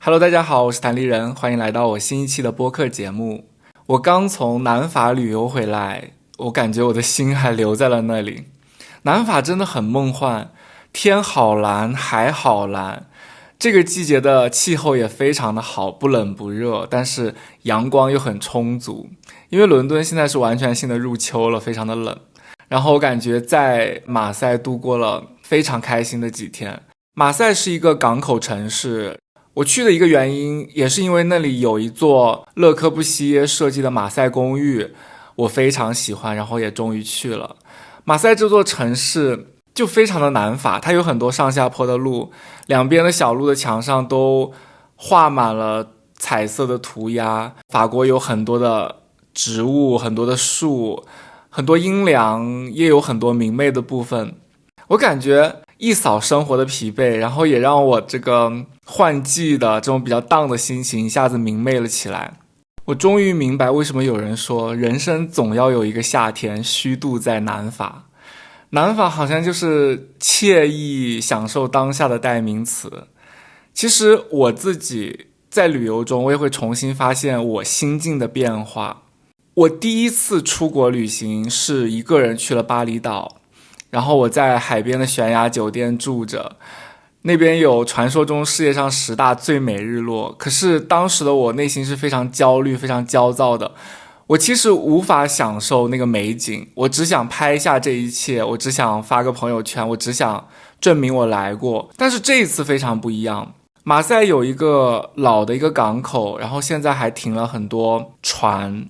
Hello，大家好，我是谭立人，欢迎来到我新一期的播客节目。我刚从南法旅游回来，我感觉我的心还留在了那里。南法真的很梦幻，天好蓝，海好蓝，这个季节的气候也非常的好，不冷不热，但是阳光又很充足。因为伦敦现在是完全性的入秋了，非常的冷。然后我感觉在马赛度过了非常开心的几天。马赛是一个港口城市，我去的一个原因也是因为那里有一座勒柯布西耶设计的马赛公寓，我非常喜欢，然后也终于去了。马赛这座城市就非常的南法，它有很多上下坡的路，两边的小路的墙上都画满了彩色的涂鸦。法国有很多的植物，很多的树，很多阴凉，也有很多明媚的部分。我感觉一扫生活的疲惫，然后也让我这个换季的这种比较荡的心情一下子明媚了起来。我终于明白为什么有人说人生总要有一个夏天虚度在南法。南法好像就是惬意享受当下的代名词。其实我自己在旅游中，我也会重新发现我心境的变化。我第一次出国旅行是一个人去了巴厘岛，然后我在海边的悬崖酒店住着，那边有传说中世界上10大最美日落。可是当时的我内心是非常焦虑非常焦躁的，我其实无法享受那个美景，我只想拍下这一切，我只想发个朋友圈，我只想证明我来过。但是这一次非常不一样，马赛有一个老的一个港口，然后现在还停了很多船。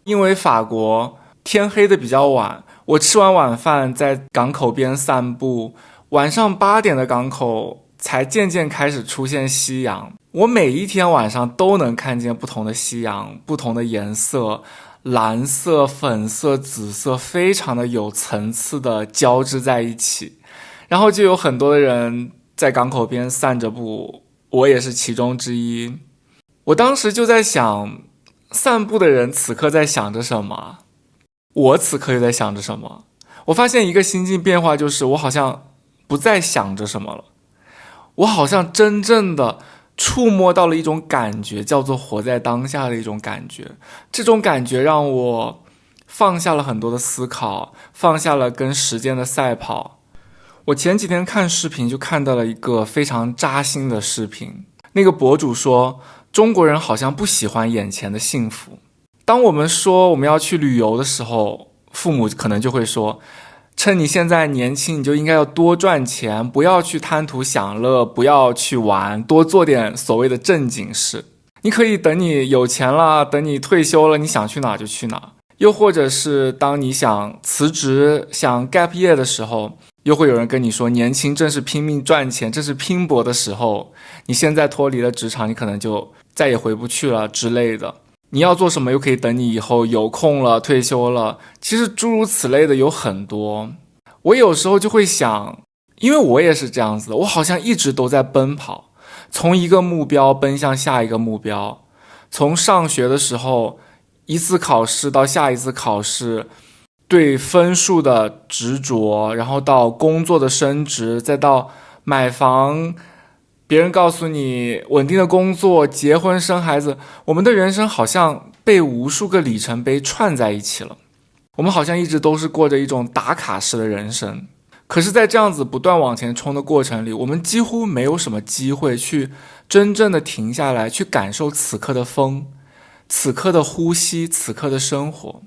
因为法国天黑的比较晚，我吃完晚饭在港口边散步，晚上8点的港口才渐渐开始出现夕阳。我每一天晚上都能看见不同的夕阳，不同的颜色，蓝色、粉色、紫色，非常的有层次的交织在一起。然后就有很多的人在港口边散着步，我也是其中之一。我当时就在想，散步的人此刻在想着什么？我此刻又在想着什么？我发现一个心境变化，就是我好像不再想着什么了，我好像真正的触摸到了一种感觉，叫做活在当下的一种感觉。这种感觉让我放下了很多的思考，放下了跟时间的赛跑。我前几天看视频就看到了一个非常扎心的视频，那个博主说中国人好像不喜欢眼前的幸福。当我们说我们要去旅游的时候，父母可能就会说，趁你现在年轻，你就应该要多赚钱，不要去贪图享乐，不要去玩，多做点所谓的正经事。你可以等你有钱了，等你退休了，你想去哪就去哪。又或者是当你想辞职，想 gap year 的时候，又会有人跟你说，年轻正是拼命赚钱，正是拼搏的时候，你现在脱离了职场，你可能就再也回不去了之类的。你要做什么又可以等你以后有空了，退休了。其实诸如此类的有很多。我有时候就会想，因为我也是这样子的，我好像一直都在奔跑，从一个目标奔向下一个目标。从上学的时候，一次考试到下一次考试，对分数的执着，然后到工作的升职，再到买房，别人告诉你稳定的工作，结婚生孩子，我们的人生好像被无数个里程碑串在一起了。我们好像一直都是过着一种打卡式的人生。可是在这样子不断往前冲的过程里，我们几乎没有什么机会去真正的停下来，去感受此刻的风，此刻的呼吸，此刻的生活。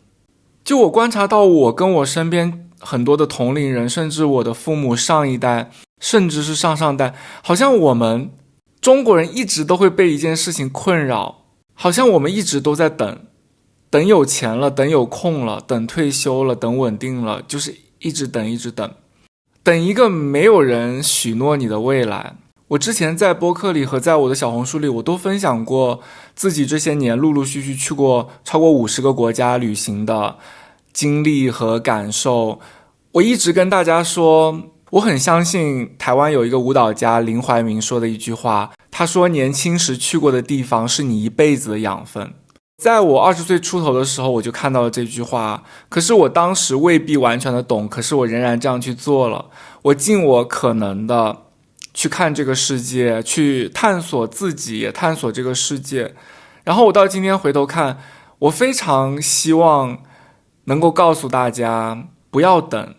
就我观察到，我跟我身边很多的同龄人，甚至我的父母上一代，甚至是上上代，好像我们中国人一直都会被一件事情困扰，好像我们一直都在等有钱了，等有空了，等退休了，等稳定了，就是一直等一个没有人许诺你的未来。我之前在播客里和在我的小红书里，我都分享过自己这些年陆陆续续去过超过50个国家旅行的经历和感受。我一直跟大家说，我很相信台湾有一个舞蹈家林怀民说的一句话，他说年轻时去过的地方是你一辈子的养分。在我20岁出头的时候，我就看到了这句话，可是我当时未必完全的懂，可是我仍然这样去做了。我尽我可能的去看这个世界，去探索自己，也探索这个世界。然后我到今天回头看，我非常希望能够告诉大家不要等。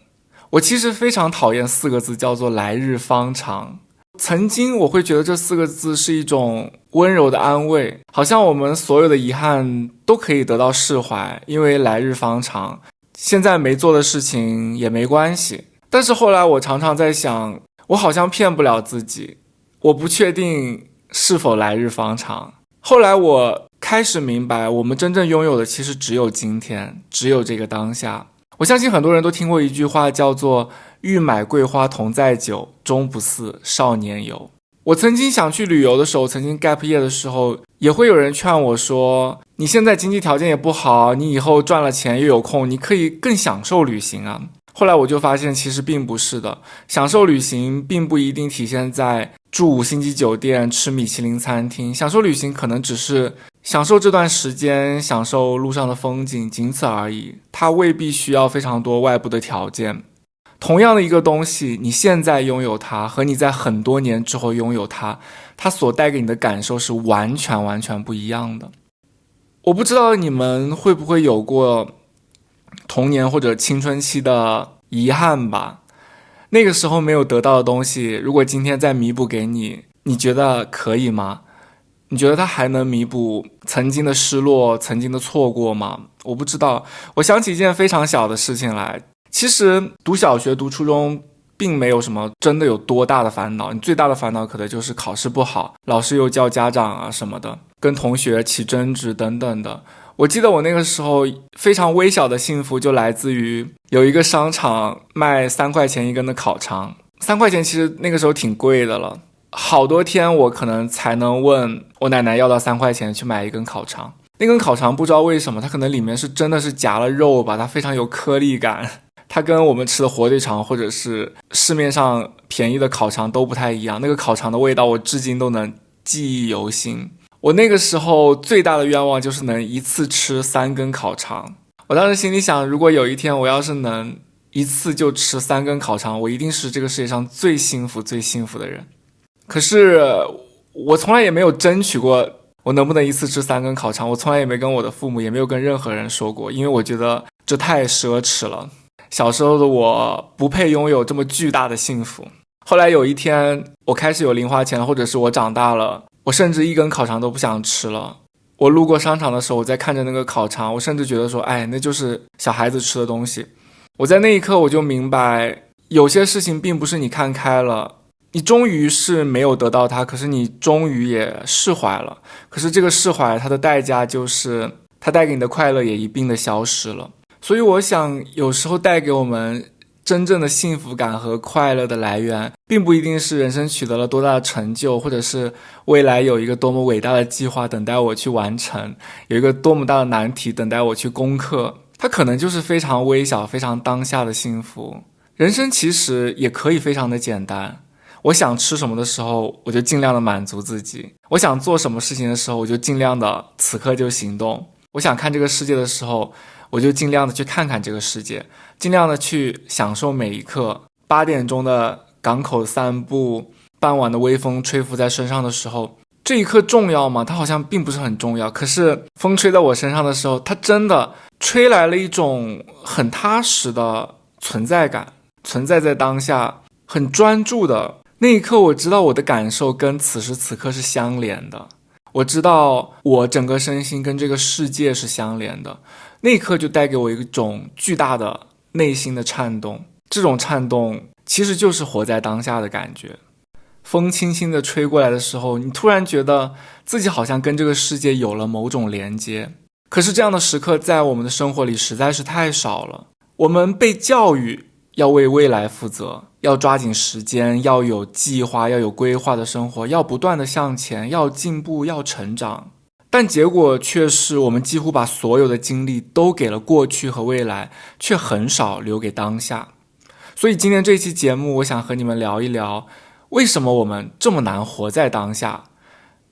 我其实非常讨厌4个字，叫做来日方长。曾经我会觉得这4个字是一种温柔的安慰，好像我们所有的遗憾都可以得到释怀，因为来日方长，现在没做的事情也没关系。但是后来我常常在想，我好像骗不了自己，我不确定是否来日方长。后来我开始明白，我们真正拥有的其实只有今天，只有这个当下。我相信很多人都听过一句话，叫做欲买桂花同载酒，终不似少年游。我曾经想去旅游的时候，曾经 gap year 的时候，也会有人劝我说，你现在经济条件也不好，你以后赚了钱又有空，你可以更享受旅行啊。后来我就发现其实并不是的，享受旅行并不一定体现在住5星级酒店，吃米其林餐厅，享受旅行可能只是享受这段时间，享受路上的风景，仅此而已。它未必需要非常多外部的条件。同样的一个东西，你现在拥有它和你在很多年之后拥有它，它所带给你的感受是完全不一样的。我不知道你们会不会有过童年或者青春期的遗憾吧？那个时候没有得到的东西，如果今天再弥补给你，你觉得可以吗？你觉得它还能弥补曾经的失落，曾经的错过吗？我不知道。我想起一件非常小的事情来，其实读小学读初中并没有什么真的有多大的烦恼，你最大的烦恼可能就是考试不好，老师又叫家长啊什么的，跟同学起争执等等的。我记得我那个时候非常微小的幸福就来自于有一个商场卖3块钱一根的烤肠，3块钱其实那个时候挺贵的了，好多天我可能才能问我奶奶要到3块钱去买一根烤肠。那根烤肠不知道为什么它可能里面是真的是夹了肉吧，它非常有颗粒感，它跟我们吃的火腿肠或者是市面上便宜的烤肠都不太一样，那个烤肠的味道我至今都能记忆犹新。我那个时候最大的愿望就是能一次吃3根烤肠。我当时心里想，如果有一天我要是能一次就吃3根烤肠，我一定是这个世界上最幸福的人。可是我从来也没有争取过我能不能一次吃3根烤肠，我从来也没跟我的父母，也没有跟任何人说过，因为我觉得这太奢侈了。小时候的我不配拥有这么巨大的幸福。后来有一天我开始有零花钱了，或者是我长大了，我甚至1根烤肠都不想吃了。我路过商场的时候，我在看着那个烤肠，我甚至觉得说，那就是小孩子吃的东西。我在那一刻我就明白，有些事情并不是你看开了，你终于是没有得到它，可是你终于也释怀了。可是这个释怀它的代价就是它带给你的快乐也一并的消失了。所以我想有时候带给我们真正的幸福感和快乐的来源，并不一定是人生取得了多大的成就，或者是未来有一个多么伟大的计划等待我去完成，有一个多么大的难题等待我去攻克。它可能就是非常微小非常当下的幸福。人生其实也可以非常的简单，我想吃什么的时候我就尽量的满足自己，我想做什么事情的时候我就尽量的此刻就行动，我想看这个世界的时候我就尽量的去看看这个世界，尽量的去享受每一刻。8点钟的港口散步，傍晚的微风吹拂在身上的时候，这一刻重要吗？它好像并不是很重要，可是风吹在我身上的时候，它真的吹来了一种很踏实的存在感，存在在当下，很专注的那一刻，我知道我的感受跟此时此刻是相连的，我知道我整个身心跟这个世界是相连的。那一刻就带给我一种巨大的内心的颤动，这种颤动其实就是活在当下的感觉。风轻轻地吹过来的时候，你突然觉得自己好像跟这个世界有了某种连接。可是这样的时刻在我们的生活里实在是太少了。我们被教育要为未来负责，要抓紧时间，要有计划，要有规划的生活，要不断地向前，要进步，要成长。但结果却是我们几乎把所有的精力都给了过去和未来，却很少留给当下。所以今天这期节目，我想和你们聊一聊，为什么我们这么难活在当下？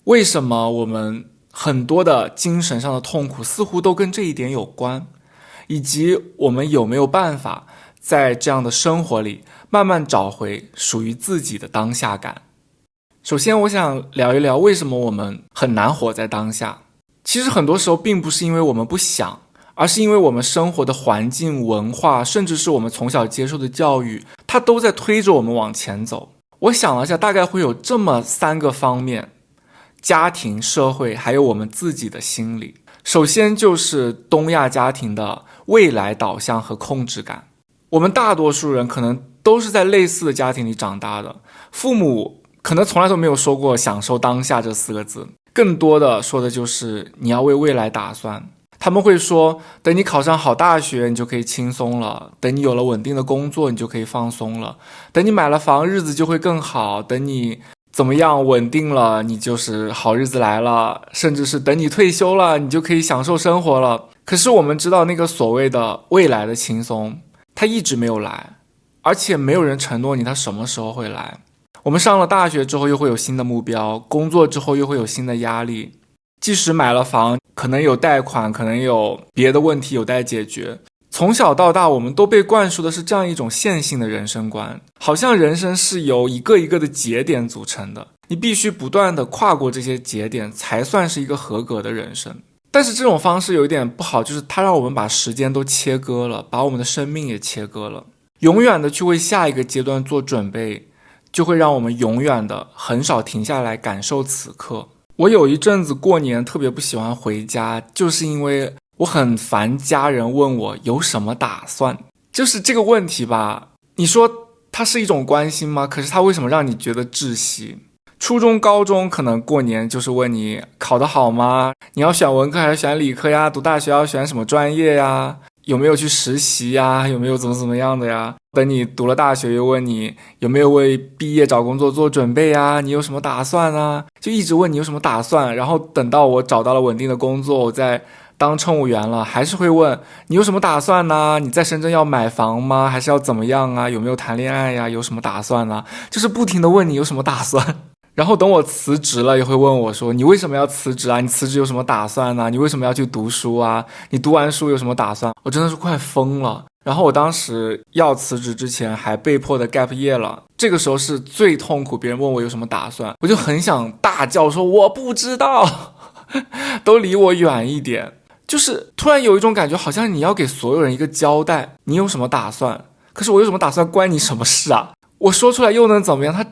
为什么我们很多的精神上的痛苦似乎都跟这一点有关？以及我们有没有办法在这样的生活里慢慢找回属于自己的当下感？首先我想聊一聊为什么我们很难活在当下。其实很多时候并不是因为我们不想，而是因为我们生活的环境、文化，甚至是我们从小接受的教育，它都在推着我们往前走。我想了一下，大概会有这么3个方面：家庭、社会，还有我们自己的心理。首先就是东亚家庭的未来导向和控制感。我们大多数人可能都是在类似的家庭里长大的，父母可能从来都没有说过享受当下这4个字，更多的说的就是你要为未来打算。他们会说，等你考上好大学你就可以轻松了，等你有了稳定的工作你就可以放松了，等你买了房日子就会更好，等你怎么样稳定了你就是好日子来了，甚至是等你退休了你就可以享受生活了。可是我们知道那个所谓的未来的轻松它一直没有来，而且没有人承诺你它什么时候会来。我们上了大学之后又会有新的目标，工作之后又会有新的压力，即使买了房可能有贷款，可能有别的问题有待解决。从小到大我们都被灌输的是这样一种线性的人生观，好像人生是由一个一个的节点组成的，你必须不断的跨过这些节点才算是一个合格的人生。但是这种方式有一点不好，就是它让我们把时间都切割了，把我们的生命也切割了，永远的去为下一个阶段做准备，就会让我们永远的很少停下来感受此刻。我有一阵子过年特别不喜欢回家，就是因为我很烦家人问我有什么打算。就是这个问题吧，你说它是一种关心吗？可是它为什么让你觉得窒息？初中高中可能过年就是问你考得好吗？你要选文科还是选理科呀？读大学要选什么专业呀？有没有去实习呀？有没有怎么样的呀？等你读了大学又问你有没有为毕业找工作做准备呀？你有什么打算啊？就一直问你有什么打算，然后等到我找到了稳定的工作，我在当乘务员了，还是会问你有什么打算呢？你在深圳要买房吗？还是要怎么样啊？有没有谈恋爱呀？有什么打算呢？就是不停的问你有什么打算。然后等我辞职了也会问我说你为什么要辞职啊？你辞职有什么打算呢？你为什么要去读书啊？你读完书有什么打算？我真的是快疯了。然后我当时要辞职之前还被迫的 gap year 了，这个时候是最痛苦，别人问我有什么打算，我就很想大叫说我不知道都离我远一点。就是突然有一种感觉，好像你要给所有人一个交代，你有什么打算？可是我有什么打算关你什么事啊？我说出来又能怎么样？他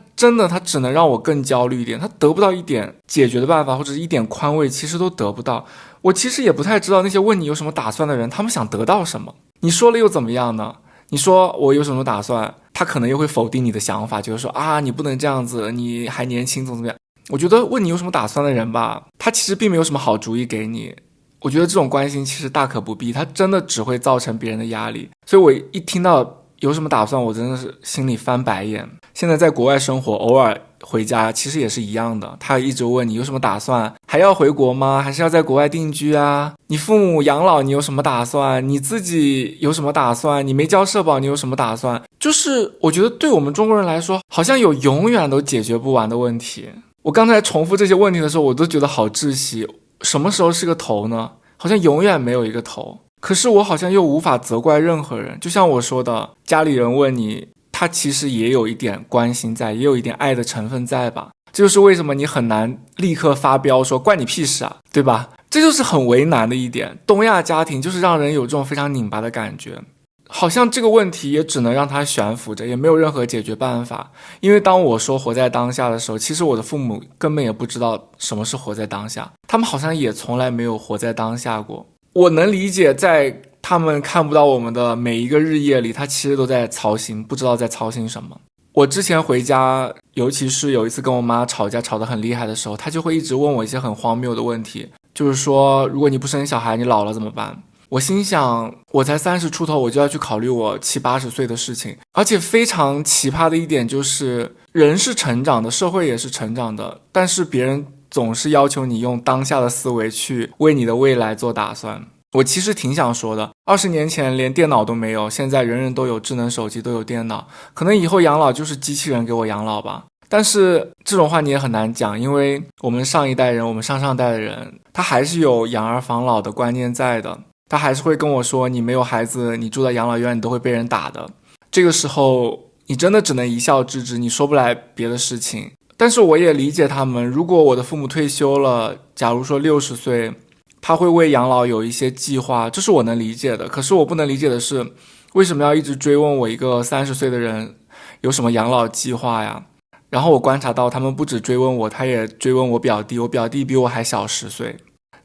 只能让我更焦虑一点，他得不到一点解决的办法，或者是一点宽慰，其实都得不到。我其实也不太知道那些问你有什么打算的人，他们想得到什么。你说了又怎么样呢？你说我有什么打算，他可能又会否定你的想法，就是说啊，你不能这样子，你还年轻，怎么样？我觉得问你有什么打算的人吧，他其实并没有什么好主意给你。我觉得这种关心其实大可不必，他真的只会造成别人的压力。所以我一听到有什么打算，我真的是心里翻白眼。现在在国外生活，偶尔回家其实也是一样的，他一直问你有什么打算，还要回国吗？还是要在国外定居啊？你父母养老你有什么打算？你自己有什么打算？你没交社保你有什么打算？就是我觉得对我们中国人来说，好像有永远都解决不完的问题。我刚才重复这些问题的时候，我都觉得好窒息。什么时候是个头呢？好像永远没有一个头。可是我好像又无法责怪任何人，就像我说的，家里人问你，他其实也有一点关心在，也有一点爱的成分在吧。这就是为什么你很难立刻发飙说关你屁事啊，对吧？这就是很为难的一点。东亚家庭就是让人有这种非常拧巴的感觉，好像这个问题也只能让他悬浮着，也没有任何解决办法。因为当我说活在当下的时候，其实我的父母根本也不知道什么是活在当下，他们好像也从来没有活在当下过。我能理解，在他们看不到我们的每一个日夜里，他其实都在操心，不知道在操心什么。我之前回家，尤其是有一次跟我妈吵架吵得很厉害的时候，她就会一直问我一些很荒谬的问题，就是说如果你不生小孩，你老了怎么办？我心想，我才30出头，我就要去考虑我70、80岁的事情。而且非常奇葩的一点就是，人是成长的，社会也是成长的，但是别人总是要求你用当下的思维去为你的未来做打算。我其实挺想说的，20年前连电脑都没有，现在人人都有智能手机，都有电脑，可能以后养老就是机器人给我养老吧。但是这种话你也很难讲，因为我们上一代人，我们上代的人，他还是有养儿防老的观念在的，他还是会跟我说，你没有孩子，你住在养老院，你都会被人打的。这个时候你真的只能一笑置之，你说不来别的事情。但是我也理解他们，如果我的父母退休了，假如说60岁，他会为养老有一些计划，这是我能理解的。可是我不能理解的是，为什么要一直追问我一个30岁的人有什么养老计划呀？然后我观察到他们不止追问我，他也追问我表弟，我表弟比我还小10岁。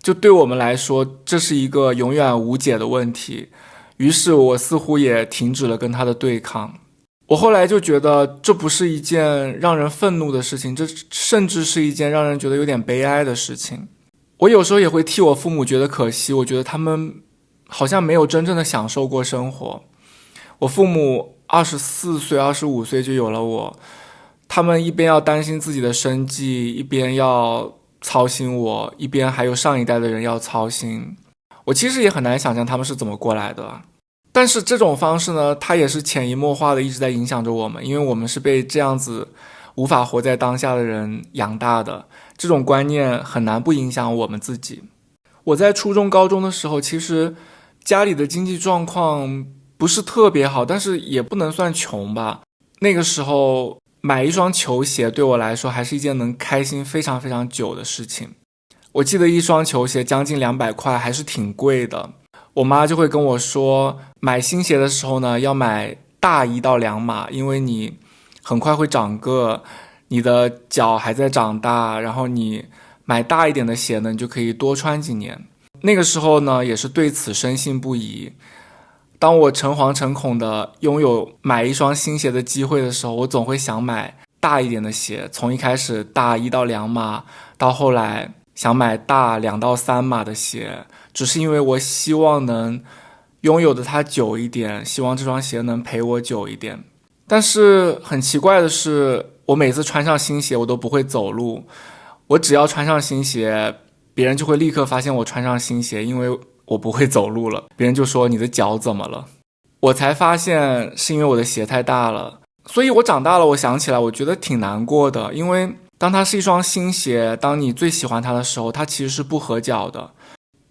就对我们来说，这是一个永远无解的问题。于是我似乎也停止了跟他的对抗。我后来就觉得这不是一件让人愤怒的事情，这甚至是一件让人觉得有点悲哀的事情。我有时候也会替我父母觉得可惜，我觉得他们好像没有真正的享受过生活。我父母24岁、25岁就有了我，他们一边要担心自己的生计，一边要操心我，一边还有上一代的人要操心。我其实也很难想象他们是怎么过来的。但是这种方式呢，它也是潜移默化的一直在影响着我们，因为我们是被这样子无法活在当下的人养大的，这种观念很难不影响我们自己。我在初中高中的时候，其实家里的经济状况不是特别好，但是也不能算穷吧。那个时候买一双球鞋对我来说还是一件能开心非常非常久的事情。我记得一双球鞋将近200块，还是挺贵的。我妈就会跟我说，买新鞋的时候呢，要买大1到2码，因为你很快会长个，你的脚还在长大，然后你买大一点的鞋呢，你就可以多穿几年。那个时候呢，也是对此深信不疑。当我诚惶诚恐的拥有买一双新鞋的机会的时候，我总会想买大一点的鞋，从一开始大1到2码，到后来想买大2到3码的鞋，只是因为我希望能拥有的它久一点，希望这双鞋能陪我久一点。但是很奇怪的是，我每次穿上新鞋我都不会走路，我只要穿上新鞋，别人就会立刻发现我穿上新鞋，因为我不会走路了，别人就说你的脚怎么了？我才发现是因为我的鞋太大了。所以我长大了，我想起来我觉得挺难过的，因为当它是一双新鞋，当你最喜欢它的时候，它其实是不合脚的。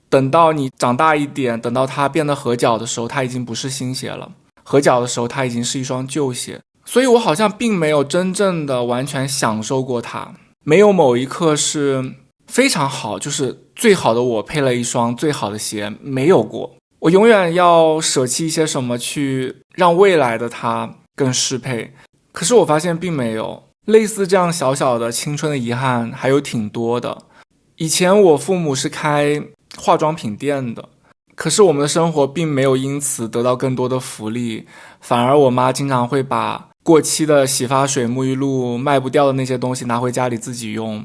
等到你长大一点，等到它变得合脚的时候，它已经不是新鞋了，合脚的时候它已经是一双旧鞋。所以我好像并没有真正的完全享受过它，没有某一刻是非常好，就是最好的我配了一双最好的鞋，没有过。我永远要舍弃一些什么去让未来的它更适配，可是我发现并没有。类似这样小小的青春的遗憾还有挺多的。以前我父母是开化妆品店的，可是我们的生活并没有因此得到更多的福利，反而我妈经常会把过期的洗发水、沐浴露、卖不掉的那些东西拿回家里自己用。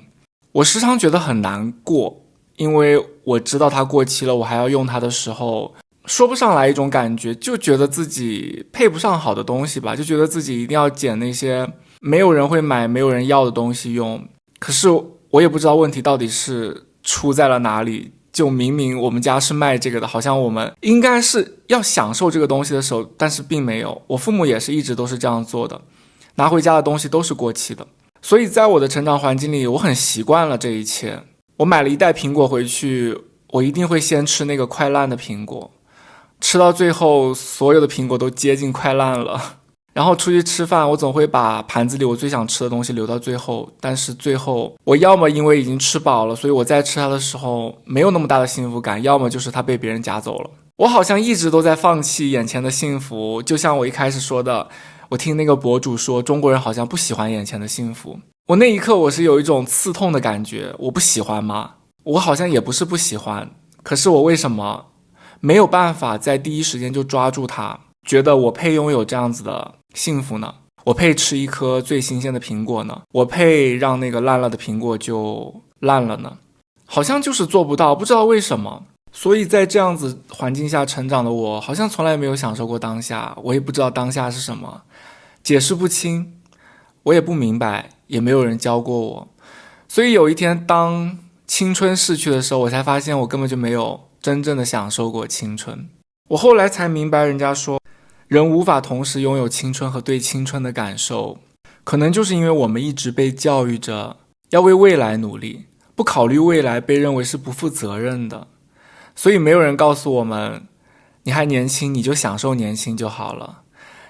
我时常觉得很难过，因为我知道它过期了，我还要用它的时候，说不上来一种感觉，就觉得自己配不上好的东西吧，就觉得自己一定要捡那些没有人会买、没有人要的东西用。可是我也不知道问题到底是出在了哪里，就明明我们家是卖这个的，好像我们应该是要享受这个东西的时候，但是并没有。我父母也是一直都是这样做的，拿回家的东西都是过期的。所以在我的成长环境里，我很习惯了这一切。我买了一袋苹果回去，我一定会先吃那个快烂的苹果，吃到最后所有的苹果都接近快烂了。然后出去吃饭，我总会把盘子里我最想吃的东西留到最后，但是最后我要么因为已经吃饱了，所以我在吃它的时候没有那么大的幸福感，要么就是它被别人夹走了。我好像一直都在放弃眼前的幸福，就像我一开始说的，我听那个博主说中国人好像不喜欢眼前的幸福。我那一刻我是有一种刺痛的感觉，我不喜欢吗？我好像也不是不喜欢，可是我为什么没有办法在第一时间就抓住它，觉得我配拥有这样子的幸福呢？我配吃一颗最新鲜的苹果呢？我配让那个烂了的苹果就烂了呢？好像就是做不到，不知道为什么。所以在这样子环境下成长的我，好像从来没有享受过当下，我也不知道当下是什么，解释不清，我也不明白，也没有人教过我。所以有一天当青春逝去的时候，我才发现我根本就没有真正的享受过青春。我后来才明白，人家说人无法同时拥有青春和对青春的感受，可能就是因为我们一直被教育着要为未来努力，不考虑未来被认为是不负责任的。所以没有人告诉我们，你还年轻，你就享受年轻就好了，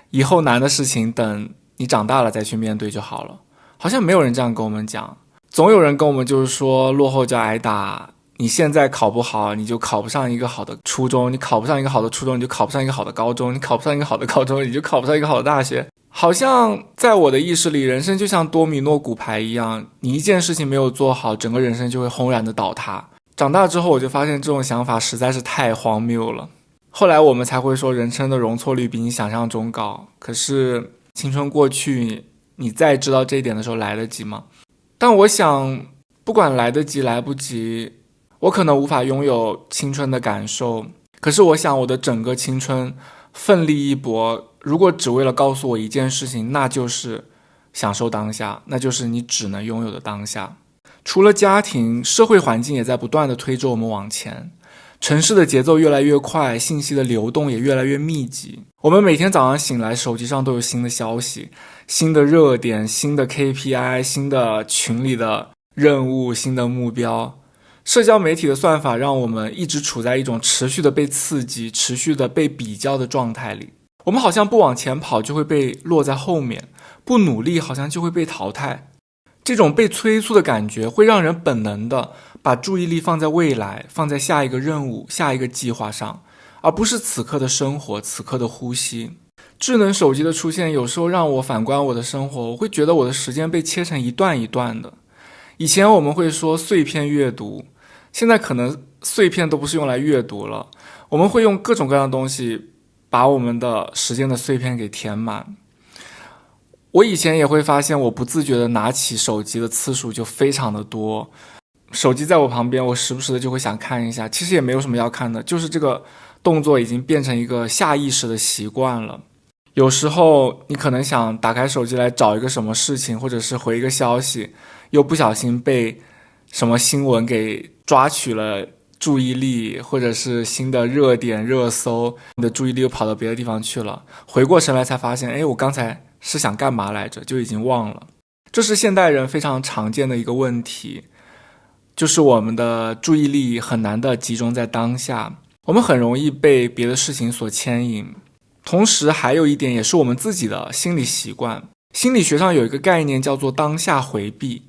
以后难的事情等你长大了再去面对就好了。好像没有人这样跟我们讲。总有人跟我们就是说落后就挨打，你现在考不好你就考不上一个好的初中，你考不上一个好的初中你就考不上一个好的高中，你考不上一个好的高中你就考不上一个好的大学。好像在我的意识里，人生就像多米诺骨牌一样，你一件事情没有做好，整个人生就会轰然的倒塌。长大之后我就发现这种想法实在是太荒谬了。后来我们才会说人生的容错率比你想象中高，可是青春过去，你再知道这一点的时候来得及吗？但我想不管来得及来不及，我可能无法拥有青春的感受，可是我想我的整个青春奋力一搏，如果只为了告诉我一件事情，那就是享受当下，那就是你只能拥有的当下。除了家庭，社会环境也在不断地推着我们往前。城市的节奏越来越快，信息的流动也越来越密集。我们每天早上醒来，手机上都有新的消息，新的热点，新的 KPI， 新的群里的任务，新的目标。社交媒体的算法让我们一直处在一种持续的被刺激、持续的被比较的状态里。我们好像不往前跑就会被落在后面，不努力好像就会被淘汰。这种被催促的感觉会让人本能的把注意力放在未来，放在下一个任务、下一个计划上，而不是此刻的生活、此刻的呼吸。智能手机的出现有时候让我反观我的生活，我会觉得我的时间被切成一段一段的。以前我们会说碎片阅读，现在可能碎片都不是用来阅读了，我们会用各种各样的东西把我们的时间的碎片给填满。我以前也会发现我不自觉的拿起手机的次数就非常的多，手机在我旁边，我时不时的就会想看一下，其实也没有什么要看的，就是这个动作已经变成一个下意识的习惯了。有时候你可能想打开手机来找一个什么事情，或者是回一个消息，又不小心被什么新闻给抓取了注意力，或者是新的热点热搜，你的注意力又跑到别的地方去了，回过神来才发现，我刚才是想干嘛来着，就已经忘了。这是现代人非常常见的一个问题，就是我们的注意力很难的集中在当下，我们很容易被别的事情所牵引。同时还有一点也是我们自己的心理习惯，心理学上有一个概念叫做当下回避，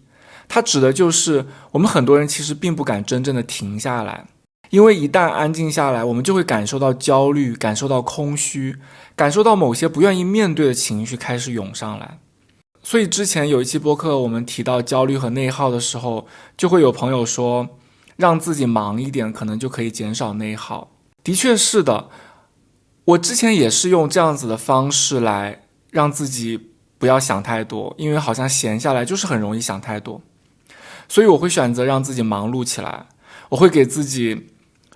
它指的就是我们很多人其实并不敢真正的停下来，因为一旦安静下来，我们就会感受到焦虑，感受到空虚，感受到某些不愿意面对的情绪开始涌上来。所以之前有一期播客我们提到焦虑和内耗的时候，就会有朋友说让自己忙一点可能就可以减少内耗。的确是的，我之前也是用这样子的方式来让自己不要想太多，因为好像闲下来就是很容易想太多，所以我会选择让自己忙碌起来。我会给自己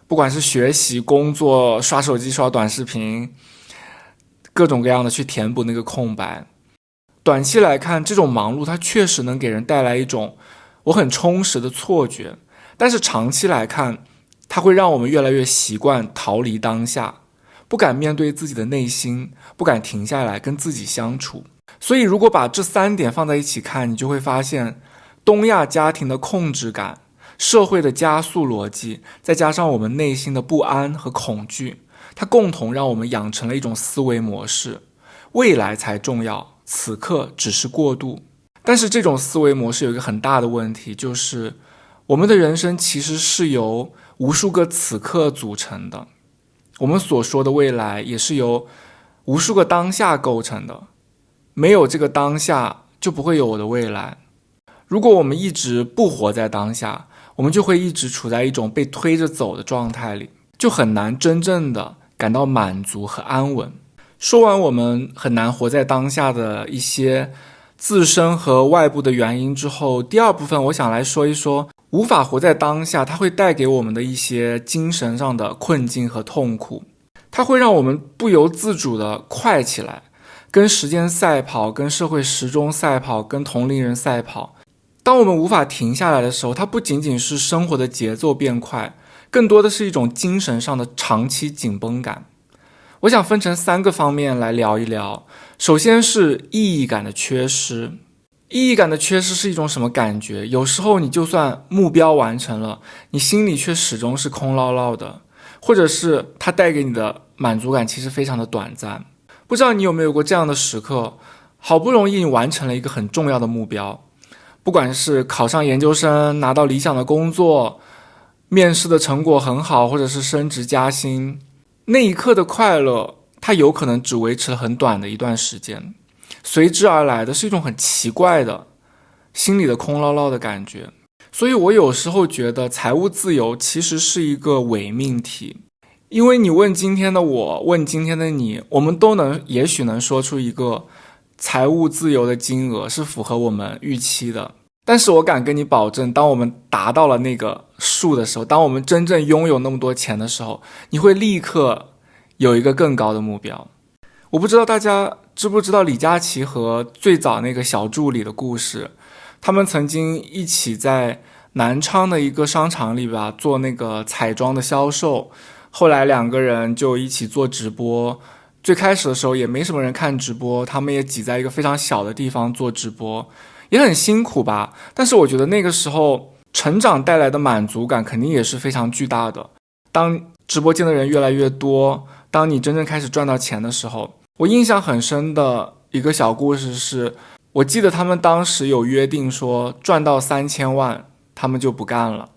不管是学习、工作、刷手机、刷短视频，各种各样的去填补那个空白。短期来看，这种忙碌它确实能给人带来一种我很充实的错觉，但是长期来看，它会让我们越来越习惯逃离当下，不敢面对自己的内心，不敢停下来跟自己相处。所以如果把这3点放在一起看，你就会发现东亚家庭的控制感，社会的加速逻辑，再加上我们内心的不安和恐惧，它共同让我们养成了一种思维模式，未来才重要，此刻只是过渡。但是这种思维模式有一个很大的问题，就是我们的人生其实是由无数个此刻组成的，我们所说的未来也是由无数个当下构成的，没有这个当下就不会有我的未来。如果我们一直不活在当下，我们就会一直处在一种被推着走的状态里，就很难真正的感到满足和安稳。说完我们很难活在当下的一些自身和外部的原因之后，第二部分我想来说一说无法活在当下它会带给我们的一些精神上的困境和痛苦。它会让我们不由自主的快起来，跟时间赛跑，跟社会时钟赛跑，跟同龄人赛跑。当我们无法停下来的时候，它不仅仅是生活的节奏变快，更多的是一种精神上的长期紧绷感。我想分成3个方面来聊一聊。首先是意义感的缺失。意义感的缺失是一种什么感觉？有时候你就算目标完成了，你心里却始终是空落落的，或者是它带给你的满足感其实非常的短暂。不知道你有没有过这样的时刻，好不容易你完成了一个很重要的目标，不管是考上研究生，拿到理想的工作，面试的成果很好，或者是升职加薪，那一刻的快乐，它有可能只维持了很短的一段时间，随之而来的是一种很奇怪的心里的空落落的感觉。所以我有时候觉得财务自由其实是一个伪命题，因为你问今天的我，问今天的你，我们都也许能说出一个财务自由的金额是符合我们预期的，但是我敢跟你保证，当我们达到了那个数的时候，当我们真正拥有那么多钱的时候，你会立刻有一个更高的目标。我不知道大家知不知道李佳琦和最早那个小助理的故事，他们曾经一起在南昌的一个商场里吧做那个彩妆的销售，后来两个人就一起做直播，最开始的时候也没什么人看直播，他们也挤在一个非常小的地方做直播，也很辛苦吧，但是我觉得那个时候成长带来的满足感肯定也是非常巨大的。当直播间的人越来越多，当你真正开始赚到钱的时候，我印象很深的一个小故事是，我记得他们当时有约定说赚到3000万他们就不干了，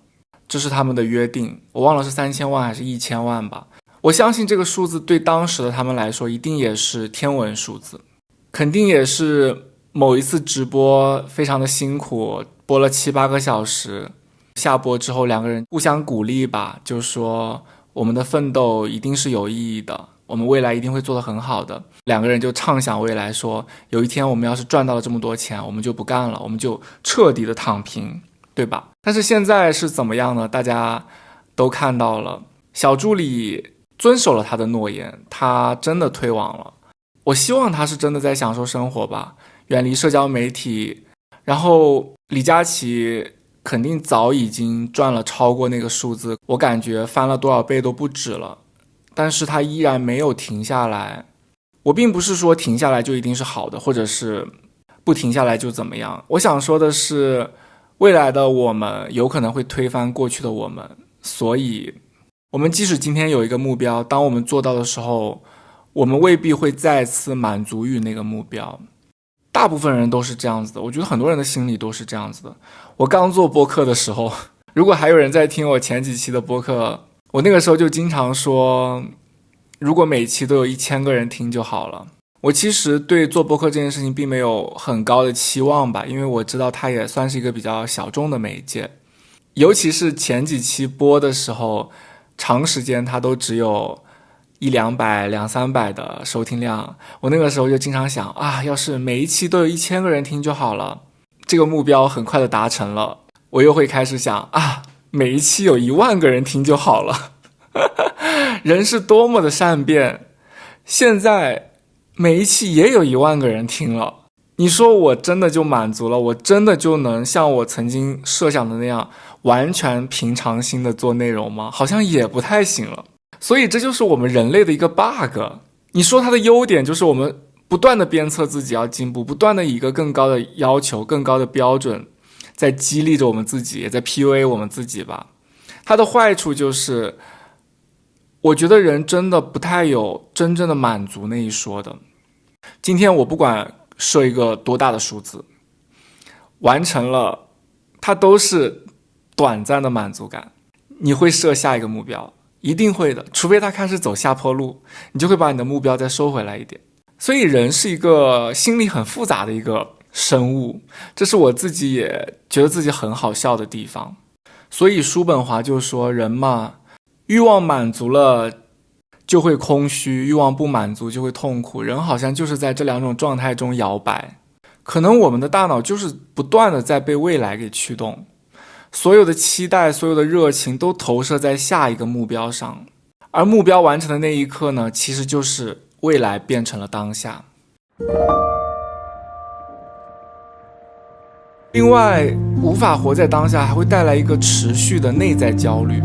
这是他们的约定，我忘了是3000万还是1000万吧。我相信这个数字对当时的他们来说一定也是天文数字，肯定也是某一次直播非常的辛苦，播了7-8个小时，下播之后两个人互相鼓励吧，就说我们的奋斗一定是有意义的，我们未来一定会做得很好的。两个人就畅想未来，说有一天我们要是赚到了这么多钱，我们就不干了，我们就彻底的躺平，对吧？但是现在是怎么样呢？大家都看到了，小助理遵守了他的诺言，他真的退网了。我希望他是真的在享受生活吧，远离社交媒体。然后李佳琦肯定早已经赚了超过那个数字，我感觉翻了多少倍都不止了，但是他依然没有停下来。我并不是说停下来就一定是好的，或者是不停下来就怎么样。我想说的是，未来的我们有可能会推翻过去的我们，所以我们即使今天有一个目标，当我们做到的时候，我们未必会再次满足于那个目标。大部分人都是这样子的，我觉得很多人的心里都是这样子的。我刚做播客的时候，如果还有人在听我前几期的播客，我那个时候就经常说，如果每期都有1000个人听就好了。我其实对做播客这件事情并没有很高的期望吧，因为我知道它也算是一个比较小众的媒介，尤其是前几期播的时候，长时间它都只有100-200、200-300的收听量，我那个时候就经常想啊，要是每一期都有1000个人听就好了。这个目标很快的达成了，我又会开始想啊，每一期有10000个人听就好了。人是多么的善变，现在每一期也有10000个人听了，你说我真的就满足了？我真的就能像我曾经设想的那样完全平常心的做内容吗？好像也不太行了。所以这就是我们人类的一个 bug。 你说它的优点就是我们不断的鞭策自己要进步，不断的以一个更高的要求、更高的标准在激励着我们自己，也在 PUA 我们自己吧。它的坏处就是我觉得人真的不太有真正的满足那一说的。今天我不管设一个多大的数字，完成了它都是短暂的满足感。你会设下一个目标，一定会的，除非它开始走下坡路，你就会把你的目标再收回来一点。所以人是一个心理很复杂的一个生物，这是我自己也觉得自己很好笑的地方。所以叔本华就说，人嘛，欲望满足了就会空虚，欲望不满足就会痛苦，人好像就是在这两种状态中摇摆。可能我们的大脑就是不断的在被未来给驱动，所有的期待、所有的热情都投射在下一个目标上，而目标完成的那一刻呢，其实就是未来变成了当下。另外，无法活在当下还会带来一个持续的内在焦虑，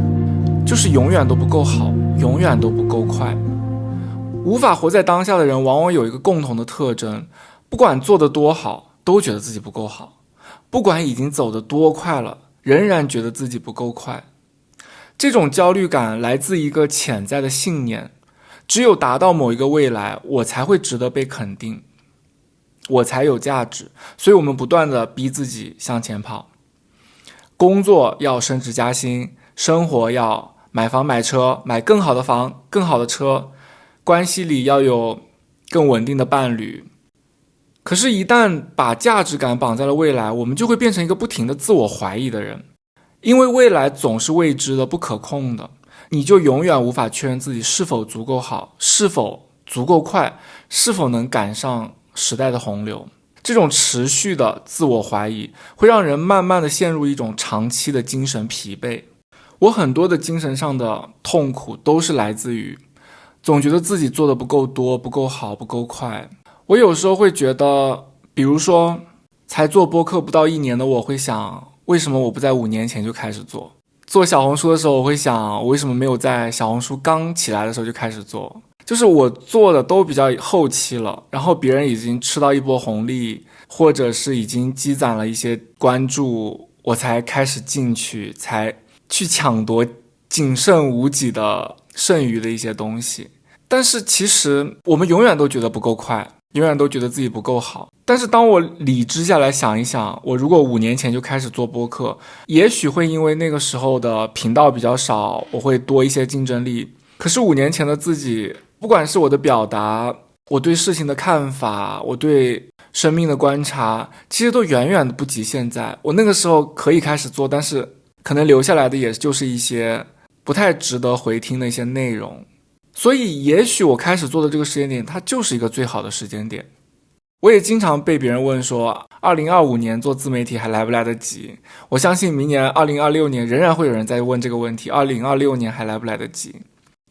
就是永远都不够好，永远都不够快。无法活在当下的人往往有一个共同的特征，不管做得多好，都觉得自己不够好，不管已经走得多快了，仍然觉得自己不够快。这种焦虑感来自一个潜在的信念，只有达到某一个未来，我才会值得被肯定。我才有价值。所以我们不断的逼自己向前跑，工作要升职加薪，生活要买房买车，买更好的房更好的车，关系里要有更稳定的伴侣。可是一旦把价值感绑在了未来，我们就会变成一个不停的自我怀疑的人，因为未来总是未知的、不可控的，你就永远无法确认自己是否足够好，是否足够快，是否能赶上时代的洪流。这种持续的自我怀疑会让人慢慢的陷入一种长期的精神疲惫。我很多的精神上的痛苦都是来自于总觉得自己做的不够多、不够好、不够快。我有时候会觉得，比如说才做播客不到1年的我会想，为什么我不在5年前就开始做？做小红书的时候我会想，我为什么没有在小红书刚起来的时候就开始做？就是我做的都比较后期了，然后别人已经吃到一波红利，或者是已经积攒了一些关注，我才开始进去，才去抢夺仅剩无几的剩余的一些东西。但是其实我们永远都觉得不够快，永远都觉得自己不够好。但是当我理智下来想一想，我如果5年前就开始做播客，也许会因为那个时候的频道比较少，我会多一些竞争力。可是5年前的自己，不管是我的表达，我对事情的看法，我对生命的观察，其实都远远的不及现在。我那个时候可以开始做，但是可能留下来的也就是一些不太值得回听的一些内容。所以也许我开始做的这个时间点，它就是一个最好的时间点。我也经常被别人问说2025年做自媒体还来不来得及。我相信明年2026年仍然会有人在问这个问题，2026年还来不来得及。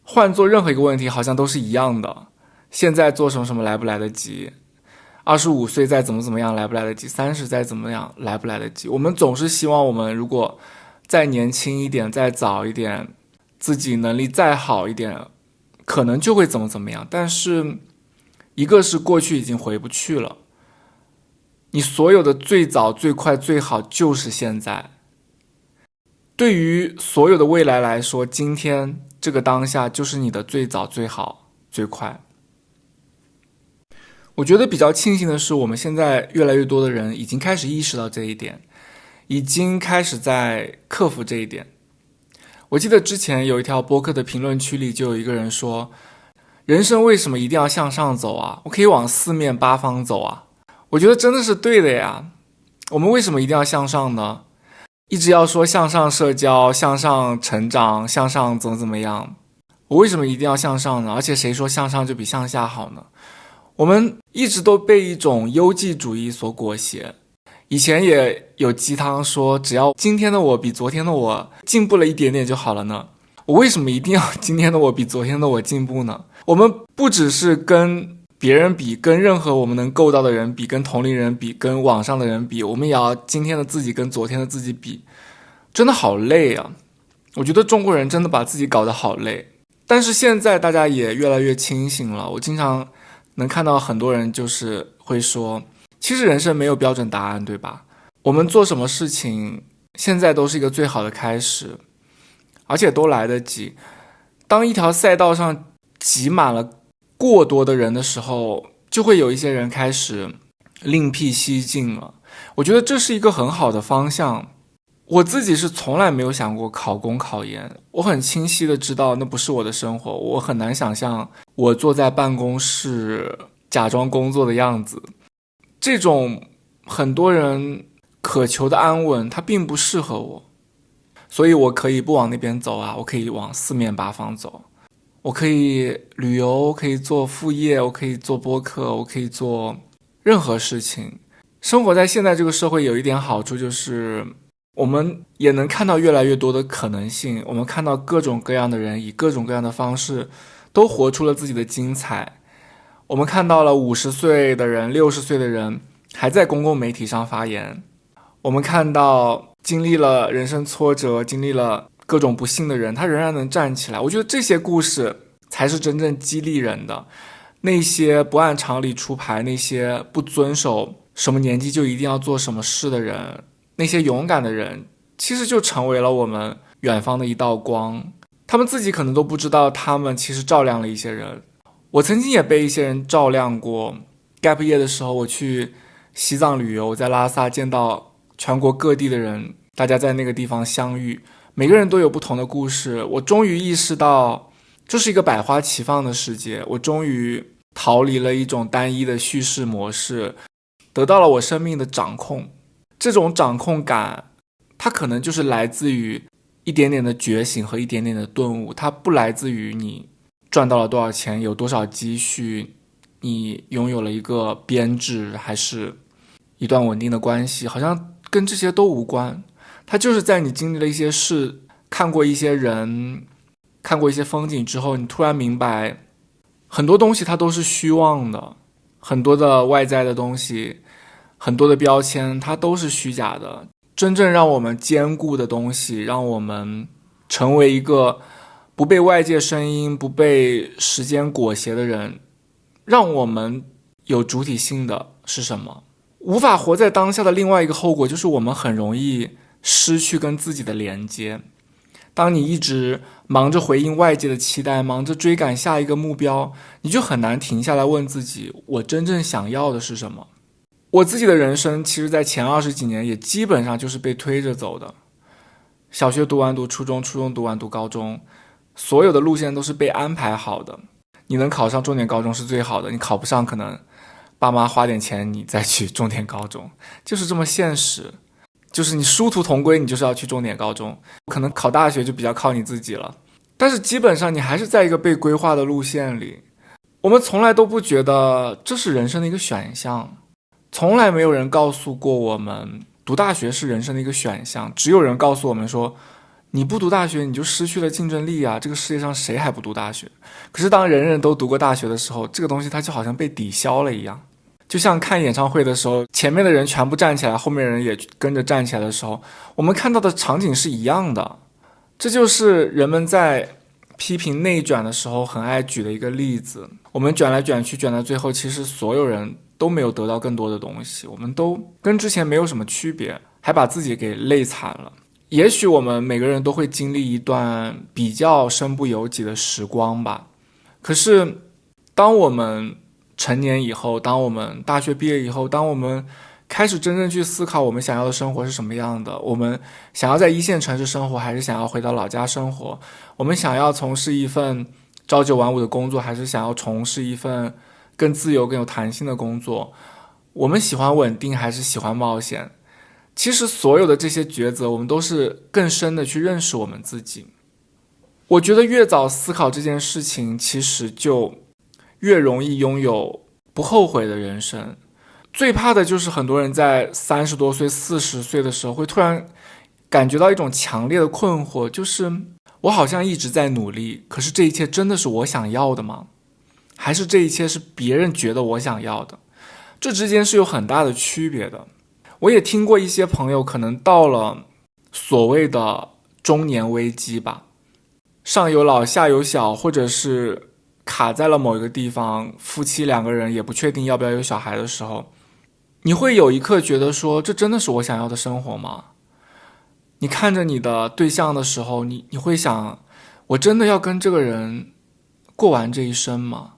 换做任何一个问题好像都是一样的，现在做什么什么来不来得及，25岁再怎么样来不来得及，30再怎么样来不来得及。我们总是希望我们如果再年轻一点，再早一点，自己能力再好一点，可能就会怎么样。但是一个是过去已经回不去了，你所有的最早最快最好就是现在。对于所有的未来来说，今天这个当下就是你的最早最好最快。我觉得比较庆幸的是，我们现在越来越多的人已经开始意识到这一点，已经开始在克服这一点。我记得之前有一条播客的评论区里就有一个人说，人生为什么一定要向上走啊？我可以往四面八方走啊。我觉得真的是对的呀。我们为什么一定要向上呢？一直要说向上社交，向上成长，向上怎么样。我为什么一定要向上呢？而且谁说向上就比向下好呢？我们一直都被一种优绩主义所裹挟。以前也有鸡汤说，只要今天的我比昨天的我进步了一点点就好了呢。我为什么一定要今天的我比昨天的我进步呢？我们不只是跟别人比，跟任何我们能够到的人比，跟同龄人比，跟网上的人比，我们也要今天的自己跟昨天的自己比，真的好累啊。我觉得中国人真的把自己搞得好累。但是现在大家也越来越清醒了，我经常能看到很多人就是会说，其实人生没有标准答案，对吧？我们做什么事情现在都是一个最好的开始，而且都来得及。当一条赛道上挤满了过多的人的时候，就会有一些人开始另辟蹊径了。我觉得这是一个很好的方向。我自己是从来没有想过考公考研，我很清晰的知道那不是我的生活，我很难想象我坐在办公室假装工作的样子。这种很多人渴求的安稳，它并不适合我。所以我可以不往那边走啊，我可以往四面八方走。我可以旅游，可以做副业，我可以做播客，我可以做任何事情。生活在现在这个社会有一点好处，就是我们也能看到越来越多的可能性，我们看到各种各样的人以各种各样的方式都活出了自己的精彩。我们看到了50岁的人、60岁的人还在公共媒体上发言，我们看到经历了人生挫折，经历了各种不幸的人，他仍然能站起来。我觉得这些故事才是真正激励人的。那些不按常理出牌，那些不遵守什么年纪就一定要做什么事的人，那些勇敢的人，其实就成为了我们远方的一道光。他们自己可能都不知道，他们其实照亮了一些人。我曾经也被一些人照亮过， gap year 的时候，我去西藏旅游，在拉萨见到全国各地的人，大家在那个地方相遇，每个人都有不同的故事。我终于意识到，这是一个百花齐放的世界。我终于逃离了一种单一的叙事模式，得到了我生命的掌控。这种掌控感，它可能就是来自于一点点的觉醒和一点点的顿悟，它不来自于你赚到了多少钱，有多少积蓄，你拥有了一个编制，还是一段稳定的关系，好像跟这些都无关。它就是在你经历了一些事，看过一些人，看过一些风景之后，你突然明白很多东西它都是虚妄的，很多的外在的东西，很多的标签它都是虚假的。真正让我们坚固的东西，让我们成为一个不被外界声音、不被时间裹挟的人，让我们有主体性的是什么？无法活在当下的另外一个后果，就是我们很容易失去跟自己的连接。当你一直忙着回应外界的期待，忙着追赶下一个目标，你就很难停下来问自己，我真正想要的是什么？我自己的人生其实在前20几年也基本上就是被推着走的。小学读完读初中，初中读完读高中，所有的路线都是被安排好的。你能考上重点高中是最好的，你考不上可能爸妈花点钱你再去重点高中，就是这么现实。就是你殊途同归，你就是要去重点高中，可能考大学就比较靠你自己了。但是基本上你还是在一个被规划的路线里，我们从来都不觉得这是人生的一个选项，从来没有人告诉过我们读大学是人生的一个选项，只有人告诉我们说，你不读大学你就失去了竞争力啊，这个世界上谁还不读大学？可是当人人都读过大学的时候，这个东西它就好像被抵消了一样。就像看演唱会的时候，前面的人全部站起来，后面的人也跟着站起来的时候，我们看到的场景是一样的。这就是人们在批评内卷的时候很爱举的一个例子。我们卷来卷去，卷到最后，其实所有人都没有得到更多的东西，我们都跟之前没有什么区别，还把自己给累惨了。也许我们每个人都会经历一段比较身不由己的时光吧。可是当我们成年以后，当我们大学毕业以后，当我们开始真正去思考我们想要的生活是什么样的，我们想要在一线城市生活，还是想要回到老家生活，我们想要从事一份朝九晚五的工作，还是想要从事一份更自由更有弹性的工作，我们喜欢稳定还是喜欢冒险，其实所有的这些抉择，我们都是更深的去认识我们自己。我觉得越早思考这件事情，其实就越容易拥有不后悔的人生。最怕的就是很多人在30多岁、40岁的时候，会突然感觉到一种强烈的困惑，就是我好像一直在努力，可是这一切真的是我想要的吗？还是这一切是别人觉得我想要的？这之间是有很大的区别的。我也听过一些朋友可能到了所谓的中年危机吧，上有老下有小，或者是卡在了某一个地方，夫妻2个人也不确定要不要有小孩的时候，你会有一刻觉得说，这真的是我想要的生活吗？你看着你的对象的时候，你会想，我真的要跟这个人过完这一生吗？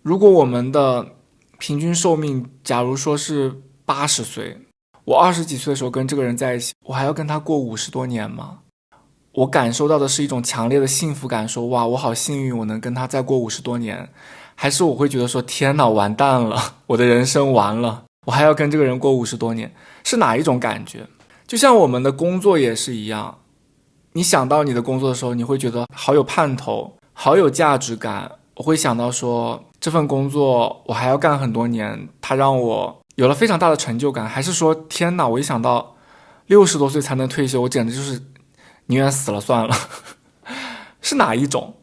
如果我们的平均寿命假如说是80岁，我20几岁的时候跟这个人在一起，我还要跟他过50多年吗？我感受到的是一种强烈的幸福感，说哇，我好幸运，我能跟他再过50多年。还是我会觉得说，天哪，完蛋了，我的人生完了，我还要跟这个人过50多年，是哪一种感觉？就像我们的工作也是一样，你想到你的工作的时候，你会觉得好有盼头，好有价值感。我会想到说，这份工作我还要干很多年，它让我有了非常大的成就感。还是说，天哪，我一想到60多岁才能退休，我简直就是宁愿死了算了。是哪一种？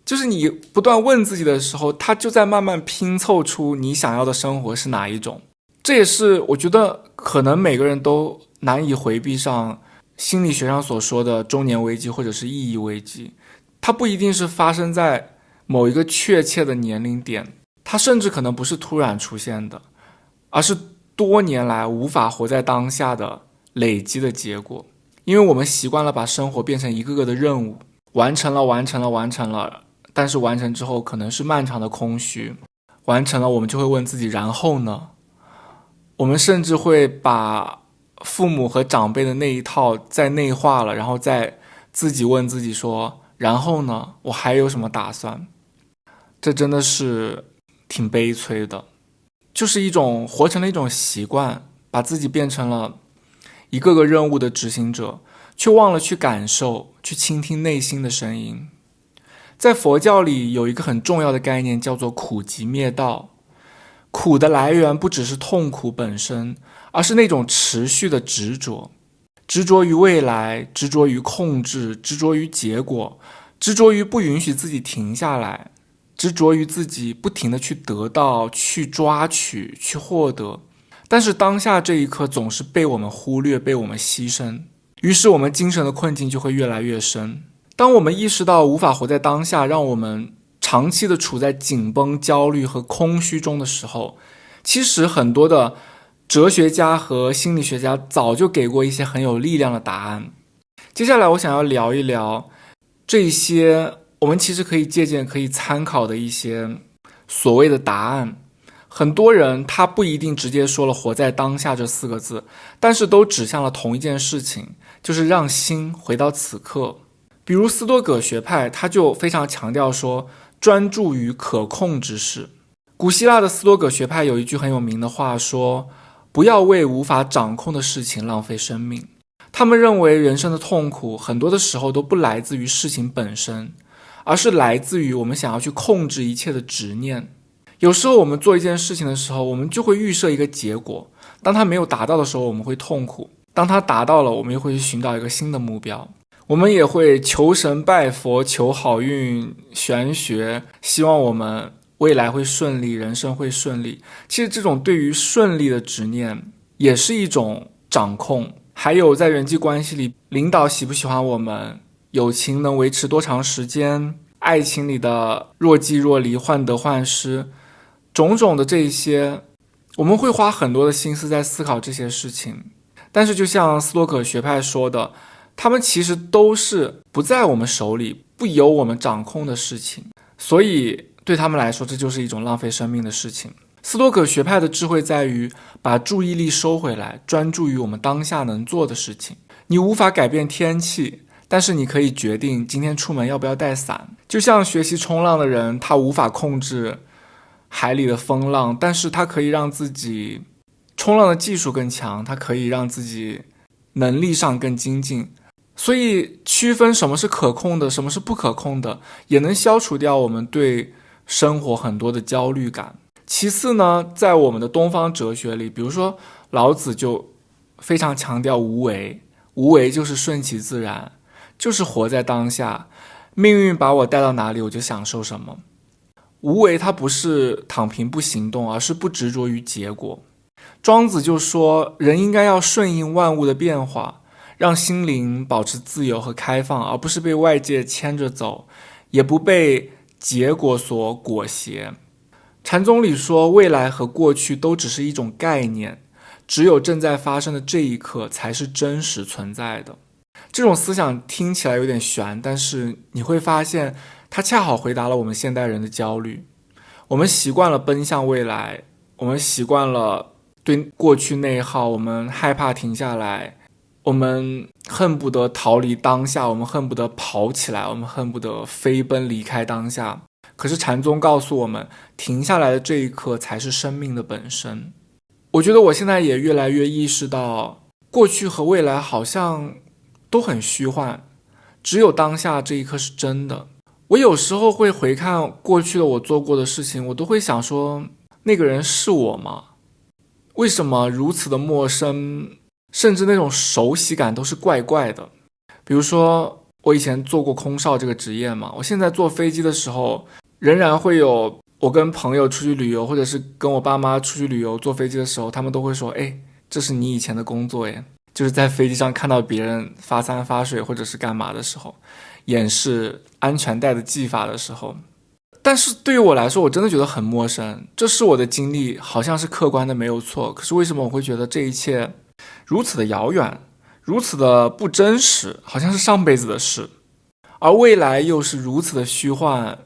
就是你不断问自己的时候，它就在慢慢拼凑出你想要的生活是哪一种。这也是我觉得可能每个人都难以回避上心理学上所说的中年危机或者是意义危机。它不一定是发生在某一个确切的年龄点，它甚至可能不是突然出现的，而是多年来无法活在当下的累积的结果。因为我们习惯了把生活变成一个个的任务，完成了，但是完成之后可能是漫长的空虚。完成了，我们就会问自己然后呢？我们甚至会把父母和长辈的那一套再内化了，然后再自己问自己说然后呢？我还有什么打算？这真的是挺悲催的，就是活成了一种习惯，把自己变成了一个个任务的执行者，却忘了去感受，去倾听内心的声音。在佛教里有一个很重要的概念，叫做苦集灭道。苦的来源不只是痛苦本身，而是那种持续的执着，执着于未来，执着于控制，执着于结果，执着于不允许自己停下来，执着于自己不停地去得到，去抓取，去获得。但是当下这一刻总是被我们忽略，被我们牺牲，于是我们精神的困境就会越来越深。当我们意识到无法活在当下，让我们长期的处在紧绷、焦虑和空虚中的时候，其实很多的哲学家和心理学家早就给过一些很有力量的答案。接下来我想要聊一聊这些我们其实可以借鉴、可以参考的一些所谓的答案。很多人他不一定直接说了活在当下这4个字，但是都指向了同一件事情，就是让心回到此刻。比如斯多葛学派，他就非常强调说专注于可控之事。古希腊的斯多葛学派有一句很有名的话说，不要为无法掌控的事情浪费生命。他们认为人生的痛苦很多的时候都不来自于事情本身，而是来自于我们想要去控制一切的执念。有时候我们做一件事情的时候，我们就会预设一个结果，当它没有达到的时候我们会痛苦，当它达到了我们又会去寻找一个新的目标。我们也会求神拜佛，求好运，玄学，希望我们未来会顺利，人生会顺利。其实这种对于顺利的执念也是一种掌控。还有在人际关系里，领导喜不喜欢我们，友情能维持多长时间，爱情里的若即若离，患得患失，种种的这些，我们会花很多的心思在思考这些事情。但是就像斯多葛学派说的，他们其实都是不在我们手里，不由我们掌控的事情，所以对他们来说这就是一种浪费生命的事情。斯多葛学派的智慧在于把注意力收回来，专注于我们当下能做的事情。你无法改变天气，但是你可以决定今天出门要不要带伞。就像学习冲浪的人，他无法控制海里的风浪，但是他可以让自己冲浪的技术更强，他可以让自己能力上更精进。所以区分什么是可控的，什么是不可控的，也能消除掉我们对生活很多的焦虑感。其次呢，在我们的东方哲学里，比如说老子就非常强调无为，无为就是顺其自然，就是活在当下，命运把我带到哪里我就享受什么。无为它不是躺平不行动，而是不执着于结果。庄子就说人应该要顺应万物的变化，让心灵保持自由和开放，而不是被外界牵着走，也不被结果所裹挟。禅宗里说，未来和过去都只是一种概念，只有正在发生的这一刻才是真实存在的。这种思想听起来有点悬，但是你会发现它恰好回答了我们现代人的焦虑。我们习惯了奔向未来，我们习惯了对过去内耗，我们害怕停下来，我们恨不得逃离当下，我们恨不得跑起来，我们恨不得飞奔离开当下。可是禅宗告诉我们，停下来的这一刻才是生命的本身。我觉得我现在也越来越意识到，过去和未来好像都很虚幻，只有当下这一刻是真的。我有时候会回看过去的我做过的事情，我都会想说，那个人是我吗？为什么如此的陌生，甚至那种熟悉感都是怪怪的。比如说我以前做过空少这个职业嘛，我现在坐飞机的时候仍然会有，我跟朋友出去旅游，或者是跟我爸妈出去旅游，坐飞机的时候他们都会说，这是你以前的工作耶。就是在飞机上看到别人发餐发水或者是干嘛的时候，演示安全带的系法的时候。但是对于我来说，我真的觉得很陌生，这是我的经历，好像是客观的没有错，可是为什么我会觉得这一切如此的遥远，如此的不真实，好像是上辈子的事，而未来又是如此的虚幻。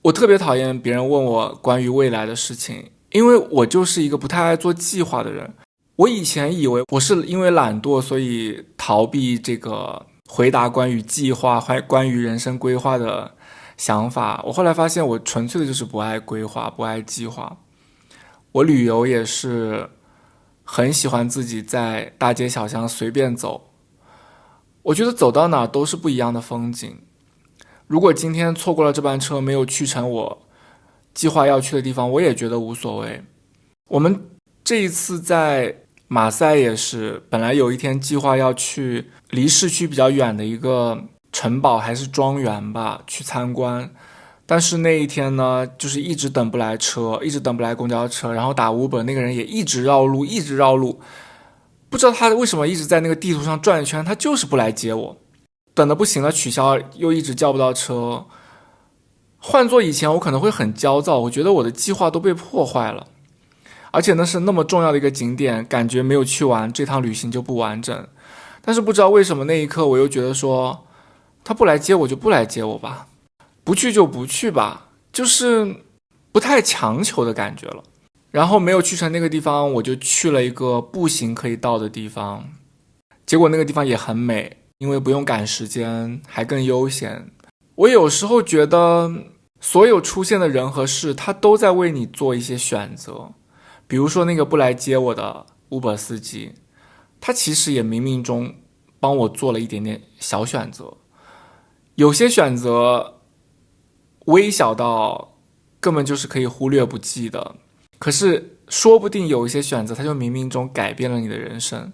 我特别讨厌别人问我关于未来的事情，因为我就是一个不太爱做计划的人。我以前以为我是因为懒惰，所以逃避这个回答关于计划、关于人生规划的想法。我后来发现，我纯粹的就是不爱规划，不爱计划。我旅游也是很喜欢自己在大街小巷随便走，我觉得走到哪都是不一样的风景。如果今天错过了这班车，没有去成我计划要去的地方，我也觉得无所谓。我们这一次在马赛也是，本来有一天计划要去离市区比较远的一个城堡还是庄园吧，去参观。但是那一天呢，就是一直等不来车，一直等不来公交车，然后打 Uber 那个人也一直绕路，一直绕路，不知道他为什么一直在那个地图上转一圈，他就是不来接我。等得不行了，取消，又一直叫不到车。换做以前，我可能会很焦躁，我觉得我的计划都被破坏了，而且那是那么重要的一个景点，感觉没有去完，这趟旅行就不完整。但是不知道为什么那一刻，我又觉得说，他不来接我就不来接我吧，不去就不去吧，就是不太强求的感觉了。然后没有去成那个地方，我就去了一个步行可以到的地方，结果那个地方也很美，因为不用赶时间，还更悠闲。我有时候觉得所有出现的人和事，他都在为你做一些选择。比如说那个不来接我的 Uber 司机，他其实也冥冥中帮我做了一点点小选择。有些选择微小到根本就是可以忽略不计的，可是说不定有一些选择，它就冥冥中改变了你的人生，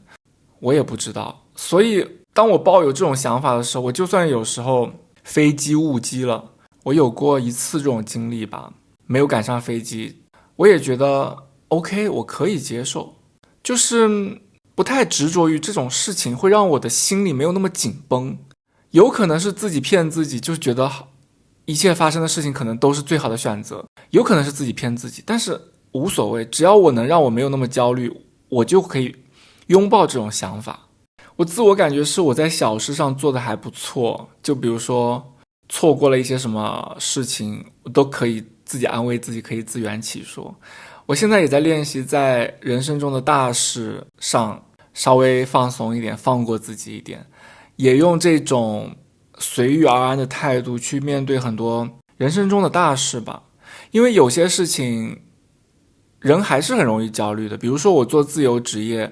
我也不知道。所以当我抱有这种想法的时候，我就算有时候飞机误机了，我有过一次这种经历吧，没有赶上飞机，我也觉得 OK， 我可以接受，就是不太执着于这种事情，会让我的心里没有那么紧绷。有可能是自己骗自己，就是觉得一切发生的事情可能都是最好的选择，有可能是自己骗自己，但是无所谓，只要我能让我没有那么焦虑，我就可以拥抱这种想法。我自我感觉是我在小事上做的还不错，就比如说错过了一些什么事情，我都可以自己安慰自己，可以自圆其说。我现在也在练习在人生中的大事上稍微放松一点，放过自己一点，也用这种随遇而安的态度去面对很多人生中的大事吧。因为有些事情人还是很容易焦虑的，比如说我做自由职业，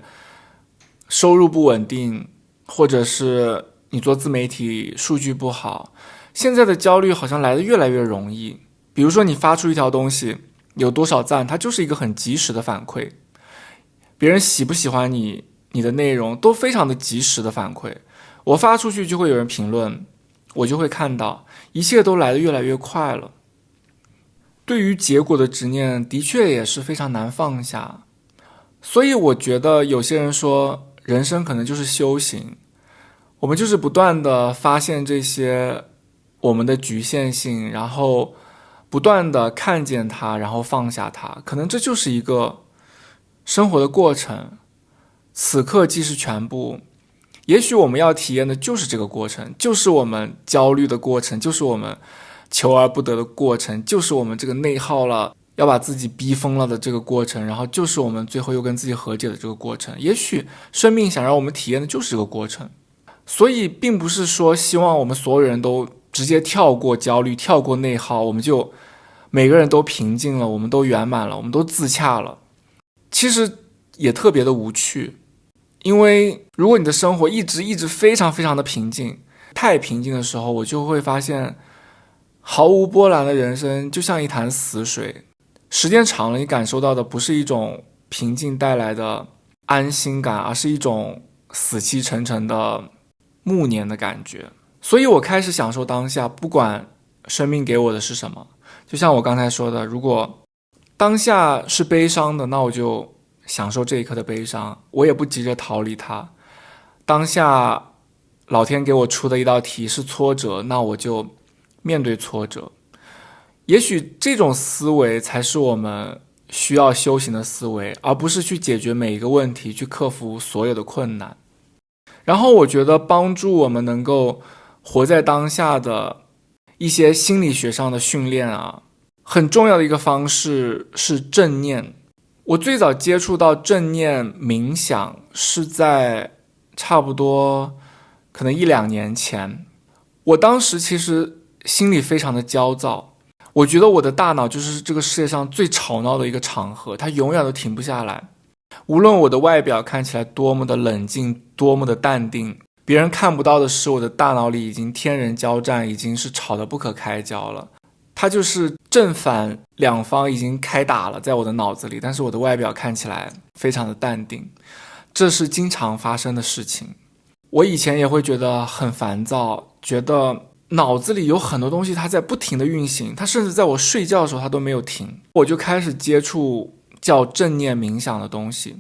收入不稳定，或者是你做自媒体数据不好，现在的焦虑好像来得越来越容易。比如说你发出一条东西有多少赞，它就是一个很及时的反馈，别人喜不喜欢你的内容都非常的及时的反馈，我发出去就会有人评论，我就会看到，一切都来得越来越快了。对于结果的执念的确也是非常难放下，所以我觉得有些人说人生可能就是修行，我们就是不断的发现这些我们的局限性，然后不断的看见它，然后放下它，可能这就是一个生活的过程。此刻即是全部，也许我们要体验的就是这个过程，就是我们焦虑的过程，就是我们求而不得的过程，就是我们这个内耗了要把自己逼疯了的这个过程，然后就是我们最后又跟自己和解的这个过程。也许生命想让我们体验的就是这个过程，所以并不是说希望我们所有人都直接跳过焦虑，跳过内耗，我们就每个人都平静了，我们都圆满了，我们都自洽了。其实也特别的无趣，因为如果你的生活一直非常非常的平静，太平静的时候，我就会发现毫无波澜的人生就像一潭死水，时间长了，你感受到的不是一种平静带来的安心感，而是一种死气沉沉的暮年的感觉。所以我开始享受当下，不管生命给我的是什么。就像我刚才说的，如果当下是悲伤的，那我就享受这一刻的悲伤，我也不急着逃离它。当下老天给我出的一道题是挫折，那我就面对挫折。也许这种思维才是我们需要修行的思维，而不是去解决每一个问题，去克服所有的困难。然后我觉得帮助我们能够活在当下的一些心理学上的训练啊，很重要的一个方式是正念。我最早接触到正念冥想是在差不多可能1-2年前。我当时其实心里非常的焦躁，我觉得我的大脑就是这个世界上最吵闹的一个场合，它永远都停不下来。无论我的外表看起来多么的冷静，多么的淡定，别人看不到的是我的大脑里已经天人交战，已经是吵得不可开交了。它就是正反两方已经开打了，在我的脑子里，但是我的外表看起来非常的淡定，这是经常发生的事情。我以前也会觉得很烦躁，觉得脑子里有很多东西它在不停的运行，它甚至在我睡觉的时候它都没有停。我就开始接触叫正念冥想的东西，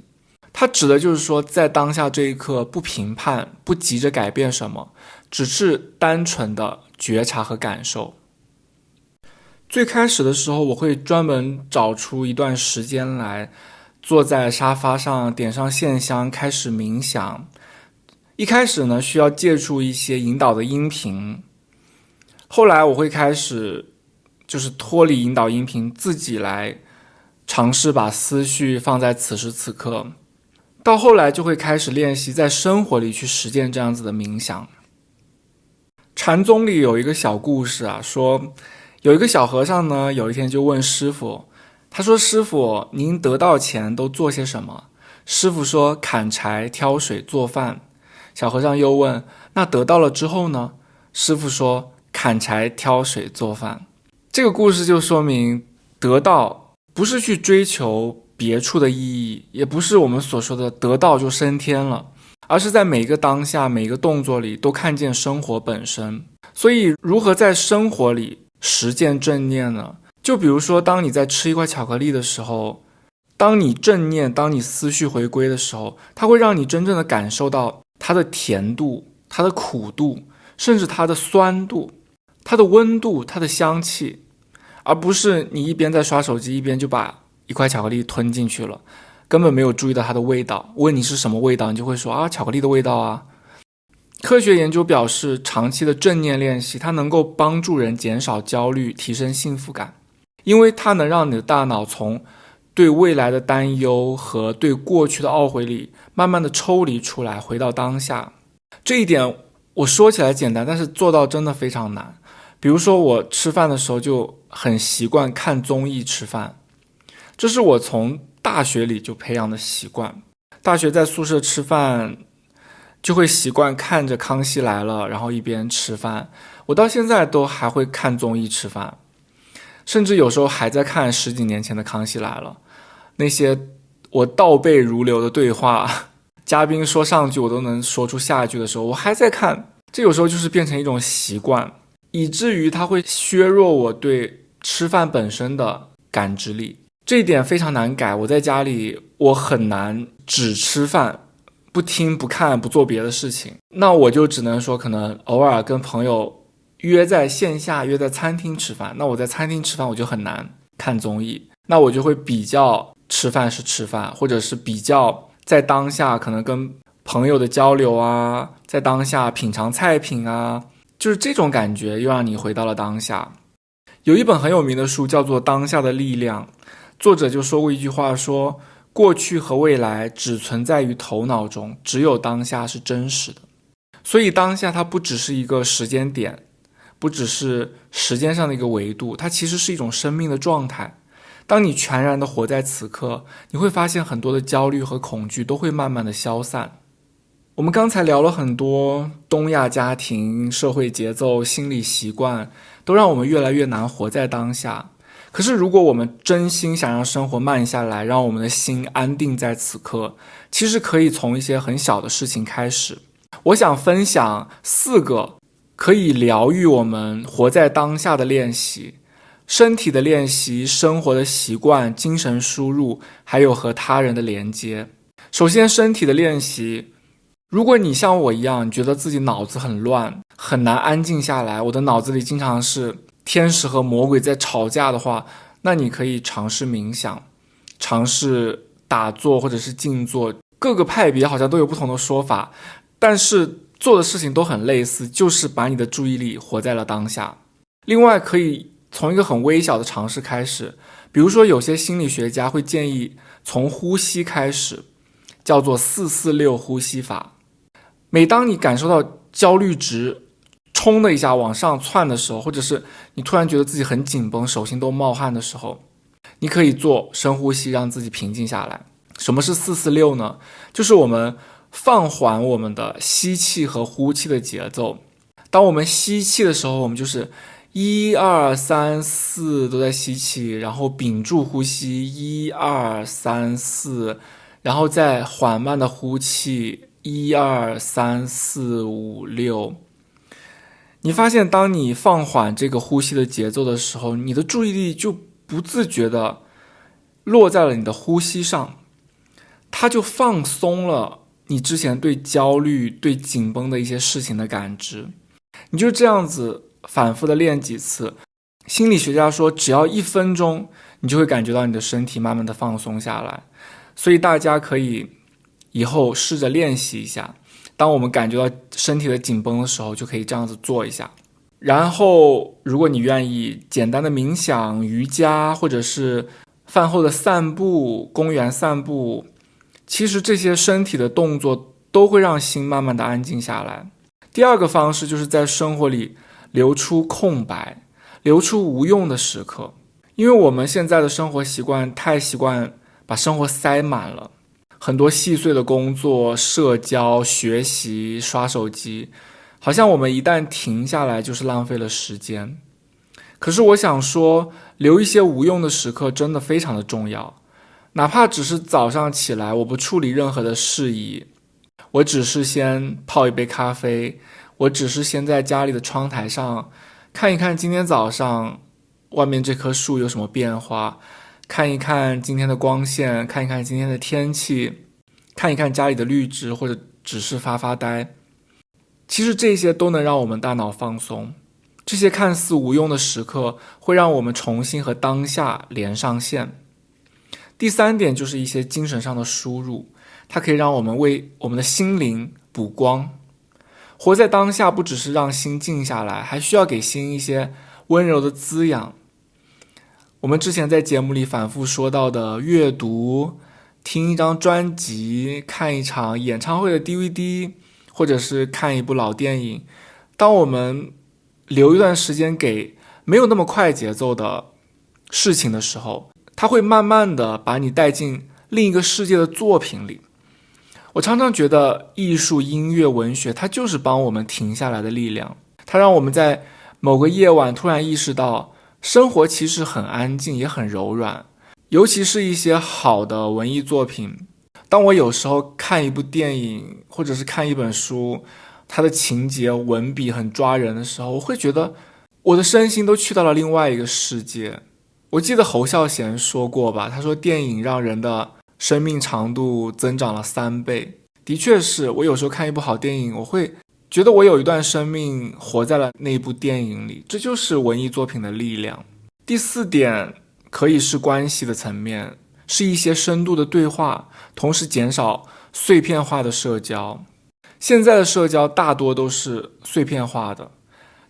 它指的就是说在当下这一刻不评判，不急着改变什么，只是单纯的觉察和感受。最开始的时候我会专门找出一段时间来，坐在沙发上点上线香开始冥想。一开始呢需要借助一些引导的音频，后来我会开始就是脱离引导音频，自己来尝试把思绪放在此时此刻，到后来就会开始练习在生活里去实践这样子的冥想。禅宗里有一个小故事啊，说有一个小和尚呢，有一天就问师傅，他说师傅，您得道前都做些什么？师傅说砍柴、挑水、做饭。小和尚又问，那得到了之后呢？师傅说砍柴、挑水、做饭。这个故事就说明得道不是去追求别处的意义，也不是我们所说的得道就升天了，而是在每个当下每个动作里都看见生活本身。所以如何在生活里实践正念呢？就比如说当你在吃一块巧克力的时候，当你正念，当你思绪回归的时候，它会让你真正的感受到它的甜度，它的苦度，甚至它的酸度，它的温度，它的香气，而不是你一边在刷手机一边就把一块巧克力吞进去了，根本没有注意到它的味道。问你是什么味道，你就会说啊，巧克力的味道啊。科学研究表示，长期的正念练习它能够帮助人减少焦虑，提升幸福感，因为它能让你的大脑从对未来的担忧和对过去的懊悔里慢慢的抽离出来，回到当下。这一点我说起来简单，但是做到真的非常难。比如说我吃饭的时候就很习惯看综艺吃饭，这是我从大学里就培养的习惯。大学在宿舍吃饭就会习惯看着康熙来了，然后一边吃饭。我到现在都还会看综艺吃饭，甚至有时候还在看10几年前的康熙来了，那些我倒背如流的对话，嘉宾说上句我都能说出下一句的时候，我还在看。这有时候就是变成一种习惯，以至于它会削弱我对吃饭本身的感知力。这一点非常难改。我在家里我很难只吃饭，不听不看不做别的事情，那我就只能说可能偶尔跟朋友约在线下，约在餐厅吃饭。那我在餐厅吃饭我就很难看综艺，那我就会比较吃饭是吃饭，或者是比较在当下可能跟朋友的交流啊，在当下品尝菜品啊，就是这种感觉又让你回到了当下。有一本很有名的书叫做《当下的力量》，作者就说过一句话，说过去和未来只存在于头脑中，只有当下是真实的。所以当下它不只是一个时间点，不只是时间上的一个维度，它其实是一种生命的状态。当你全然的活在此刻，你会发现很多的焦虑和恐惧都会慢慢的消散。我们刚才聊了很多东亚家庭、社会节奏、心理习惯，都让我们越来越难活在当下。可是如果我们真心想让生活慢下来，让我们的心安定在此刻，其实可以从一些很小的事情开始。我想分享4个可以疗愈我们活在当下的练习：身体的练习、生活的习惯、精神输入，还有和他人的连接。首先身体的练习，如果你像我一样，你觉得自己脑子很乱，很难安静下来，我的脑子里经常是天使和魔鬼在吵架的话，那你可以尝试冥想，尝试打坐或者是静坐。各个派别好像都有不同的说法，但是做的事情都很类似，就是把你的注意力活在了当下。另外可以从一个很微小的尝试开始，比如说有些心理学家会建议从呼吸开始，叫做446呼吸法。每当你感受到焦虑值冲的一下往上窜的时候，或者是你突然觉得自己很紧绷，手心都冒汗的时候，你可以做深呼吸，让自己平静下来。什么是446呢？就是我们放缓我们的吸气和呼气的节奏。当我们吸气的时候，我们就是1、2、3、4都在吸气，然后屏住呼吸1、2、3、4，然后再缓慢的呼气1、2、3、4、5、6。你发现当你放缓这个呼吸的节奏的时候，你的注意力就不自觉的落在了你的呼吸上，它就放松了你之前对焦虑、对紧绷的一些事情的感知。你就这样子反复的练几次，心理学家说只要1分钟，你就会感觉到你的身体慢慢的放松下来。所以大家可以以后试着练习一下，当我们感觉到身体的紧绷的时候，就可以这样子做一下。然后如果你愿意，简单的冥想、瑜伽，或者是饭后的散步、公园散步，其实这些身体的动作都会让心慢慢的安静下来。第二个方式就是在生活里留出空白，留出无用的时刻。因为我们现在的生活习惯太习惯把生活塞满了，很多细碎的工作、社交、学习、刷手机，好像我们一旦停下来就是浪费了时间。可是我想说，留一些无用的时刻真的非常的重要。哪怕只是早上起来，我不处理任何的事宜，我只是先泡一杯咖啡，我只是先在家里的窗台上看一看今天早上外面这棵树有什么变化，看一看今天的光线，看一看今天的天气，看一看家里的绿植，或者只是发发呆。其实这些都能让我们大脑放松，这些看似无用的时刻会让我们重新和当下连上线。第三点就是一些精神上的输入，它可以让我们为我们的心灵补光。活在当下不只是让心静下来，还需要给心一些温柔的滋养。我们之前在节目里反复说到的阅读、听一张专辑、看一场演唱会的 DVD， 或者是看一部老电影，当我们留一段时间给没有那么快节奏的事情的时候，它会慢慢的把你带进另一个世界的作品里。我常常觉得艺术、音乐、文学，它就是帮我们停下来的力量。它让我们在某个夜晚突然意识到，生活其实很安静，也很柔软。尤其是一些好的文艺作品，当我有时候看一部电影，或者是看一本书，它的情节、文笔很抓人的时候，我会觉得我的身心都去到了另外一个世界。我记得侯孝贤说过吧，他说电影让人的生命长度增长了3倍。的确是，我有时候看一部好电影，我会觉得我有一段生命活在了那部电影里，这就是文艺作品的力量。第4点可以是关系的层面，是一些深度的对话，同时减少碎片化的社交。现在的社交大多都是碎片化的，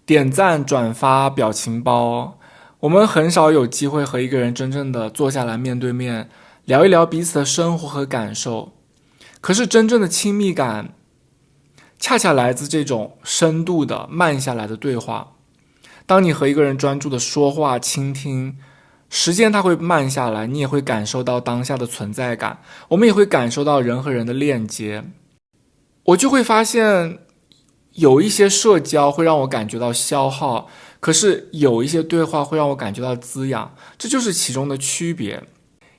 点赞、转发、表情包，我们很少有机会和一个人真正的坐下来面对面，聊一聊彼此的生活和感受。可是真正的亲密感，恰恰来自这种深度的慢下来的对话。当你和一个人专注的说话、倾听，时间它会慢下来，你也会感受到当下的存在感，我们也会感受到人和人的链接。我就会发现，有一些社交会让我感觉到消耗，可是有一些对话会让我感觉到滋养，这就是其中的区别。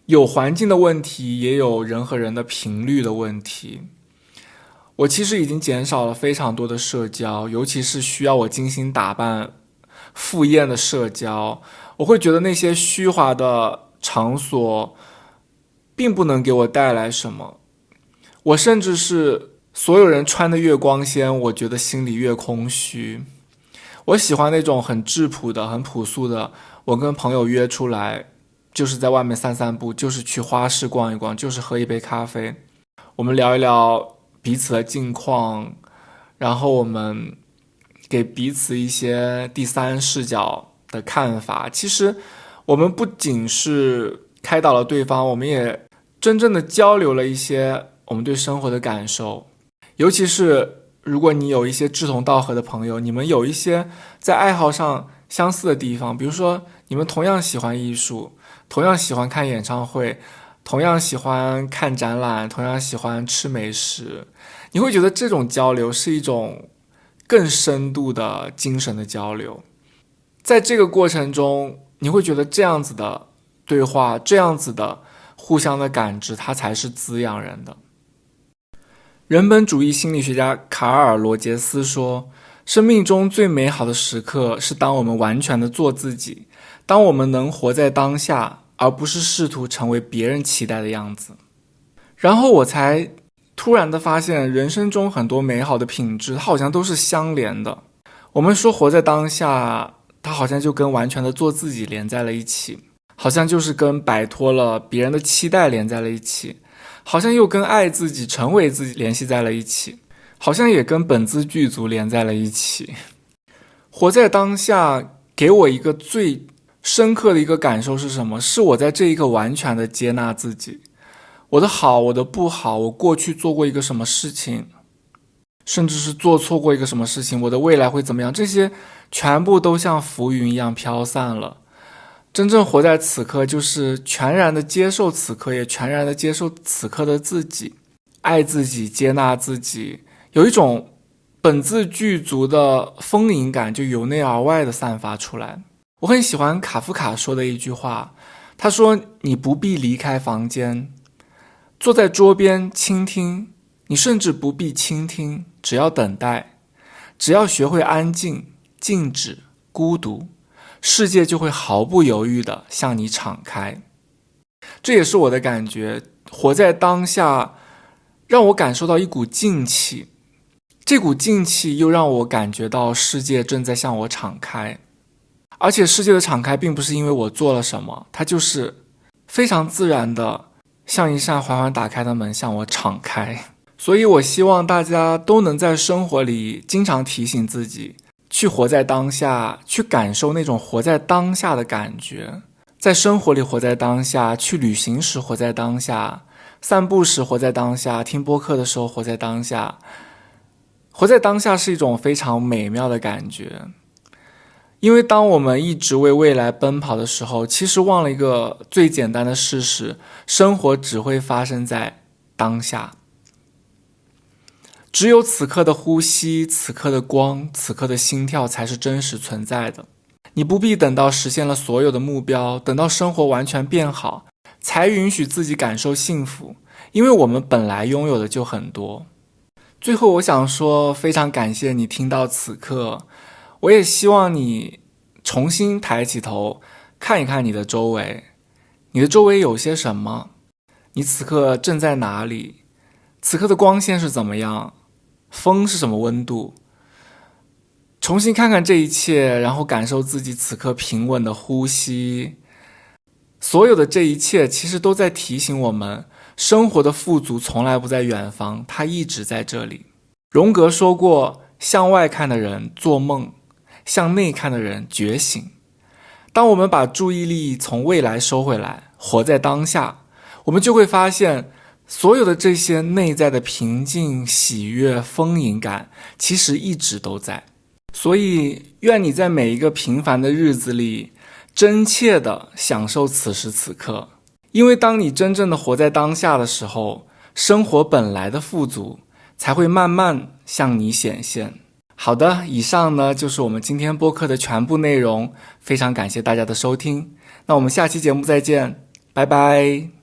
有环境的问题，也有人和人的频率的问题。我其实已经减少了非常多的社交，尤其是需要我精心打扮赴宴的社交，我会觉得那些虚华的场所并不能给我带来什么。我甚至是所有人穿得越光鲜，我觉得心里越空虚。我喜欢那种很质朴的、很朴素的，我跟朋友约出来，就是在外面散散步，就是去花市逛一逛，就是喝一杯咖啡，我们聊一聊彼此的近况，然后我们给彼此一些第三视角的看法。其实我们不仅是开导了对方，我们也真正的交流了一些我们对生活的感受。尤其是如果你有一些志同道合的朋友，你们有一些在爱好上相似的地方，比如说你们同样喜欢艺术，同样喜欢看演唱会，同样喜欢看展览，同样喜欢吃美食，你会觉得这种交流是一种更深度的精神的交流。在这个过程中，你会觉得这样子的对话，这样子的互相的感知，它才是滋养人的。人本主义心理学家卡尔·罗杰斯说，生命中最美好的时刻是当我们完全的做自己，当我们能活在当下，而不是试图成为别人期待的样子。然后我才突然的发现，人生中很多美好的品质，它好像都是相连的。我们说活在当下，它好像就跟完全的做自己连在了一起，好像就是跟摆脱了别人的期待连在了一起，好像又跟爱自己、成为自己联系在了一起，好像也跟本自具足连在了一起。活在当下给我一个最深刻的一个感受是什么？是我在这一刻完全的接纳自己，我的好，我的不好，我过去做过一个什么事情，甚至是做错过一个什么事情，我的未来会怎么样，这些全部都像浮云一样飘散了。真正活在此刻，就是全然的接受此刻，也全然的接受此刻的自己，爱自己，接纳自己，有一种本自具足的丰盈感，就由内而外的散发出来。我很喜欢卡夫卡说的一句话，他说，你不必离开房间，坐在桌边倾听，你甚至不必倾听，只要等待，只要学会安静、静止、孤独，世界就会毫不犹豫地向你敞开。这也是我的感觉，活在当下让我感受到一股静气，这股静气又让我感觉到世界正在向我敞开。而且世界的敞开并不是因为我做了什么，它就是非常自然的像一扇缓缓打开的门向我敞开。所以我希望大家都能在生活里经常提醒自己，去活在当下，去感受那种活在当下的感觉，在生活里活在当下，去旅行时活在当下，散步时活在当下，听播客的时候活在当下。活在当下是一种非常美妙的感觉，因为当我们一直为未来奔跑的时候，其实忘了一个最简单的事实，生活只会发生在当下。只有此刻的呼吸，此刻的光，此刻的心跳才是真实存在的。你不必等到实现了所有的目标，等到生活完全变好，才允许自己感受幸福，因为我们本来拥有的就很多。最后我想说，非常感谢你听到此刻，我也希望你重新抬起头，看一看你的周围，你的周围有些什么？你此刻正在哪里？此刻的光线是怎么样？风是什么温度？重新看看这一切，然后感受自己此刻平稳的呼吸。所有的这一切其实都在提醒我们，生活的富足从来不在远方，它一直在这里。荣格说过，向外看的人做梦，向内看的人觉醒。当我们把注意力从未来收回来，活在当下，我们就会发现，所有的这些内在的平静、喜悦、丰盈感，其实一直都在。所以，愿你在每一个平凡的日子里，真切地享受此时此刻。因为当你真正的活在当下的时候，生活本来的富足才会慢慢向你显现。好的，以上呢就是我们今天播客的全部内容，非常感谢大家的收听。那我们下期节目再见，拜拜。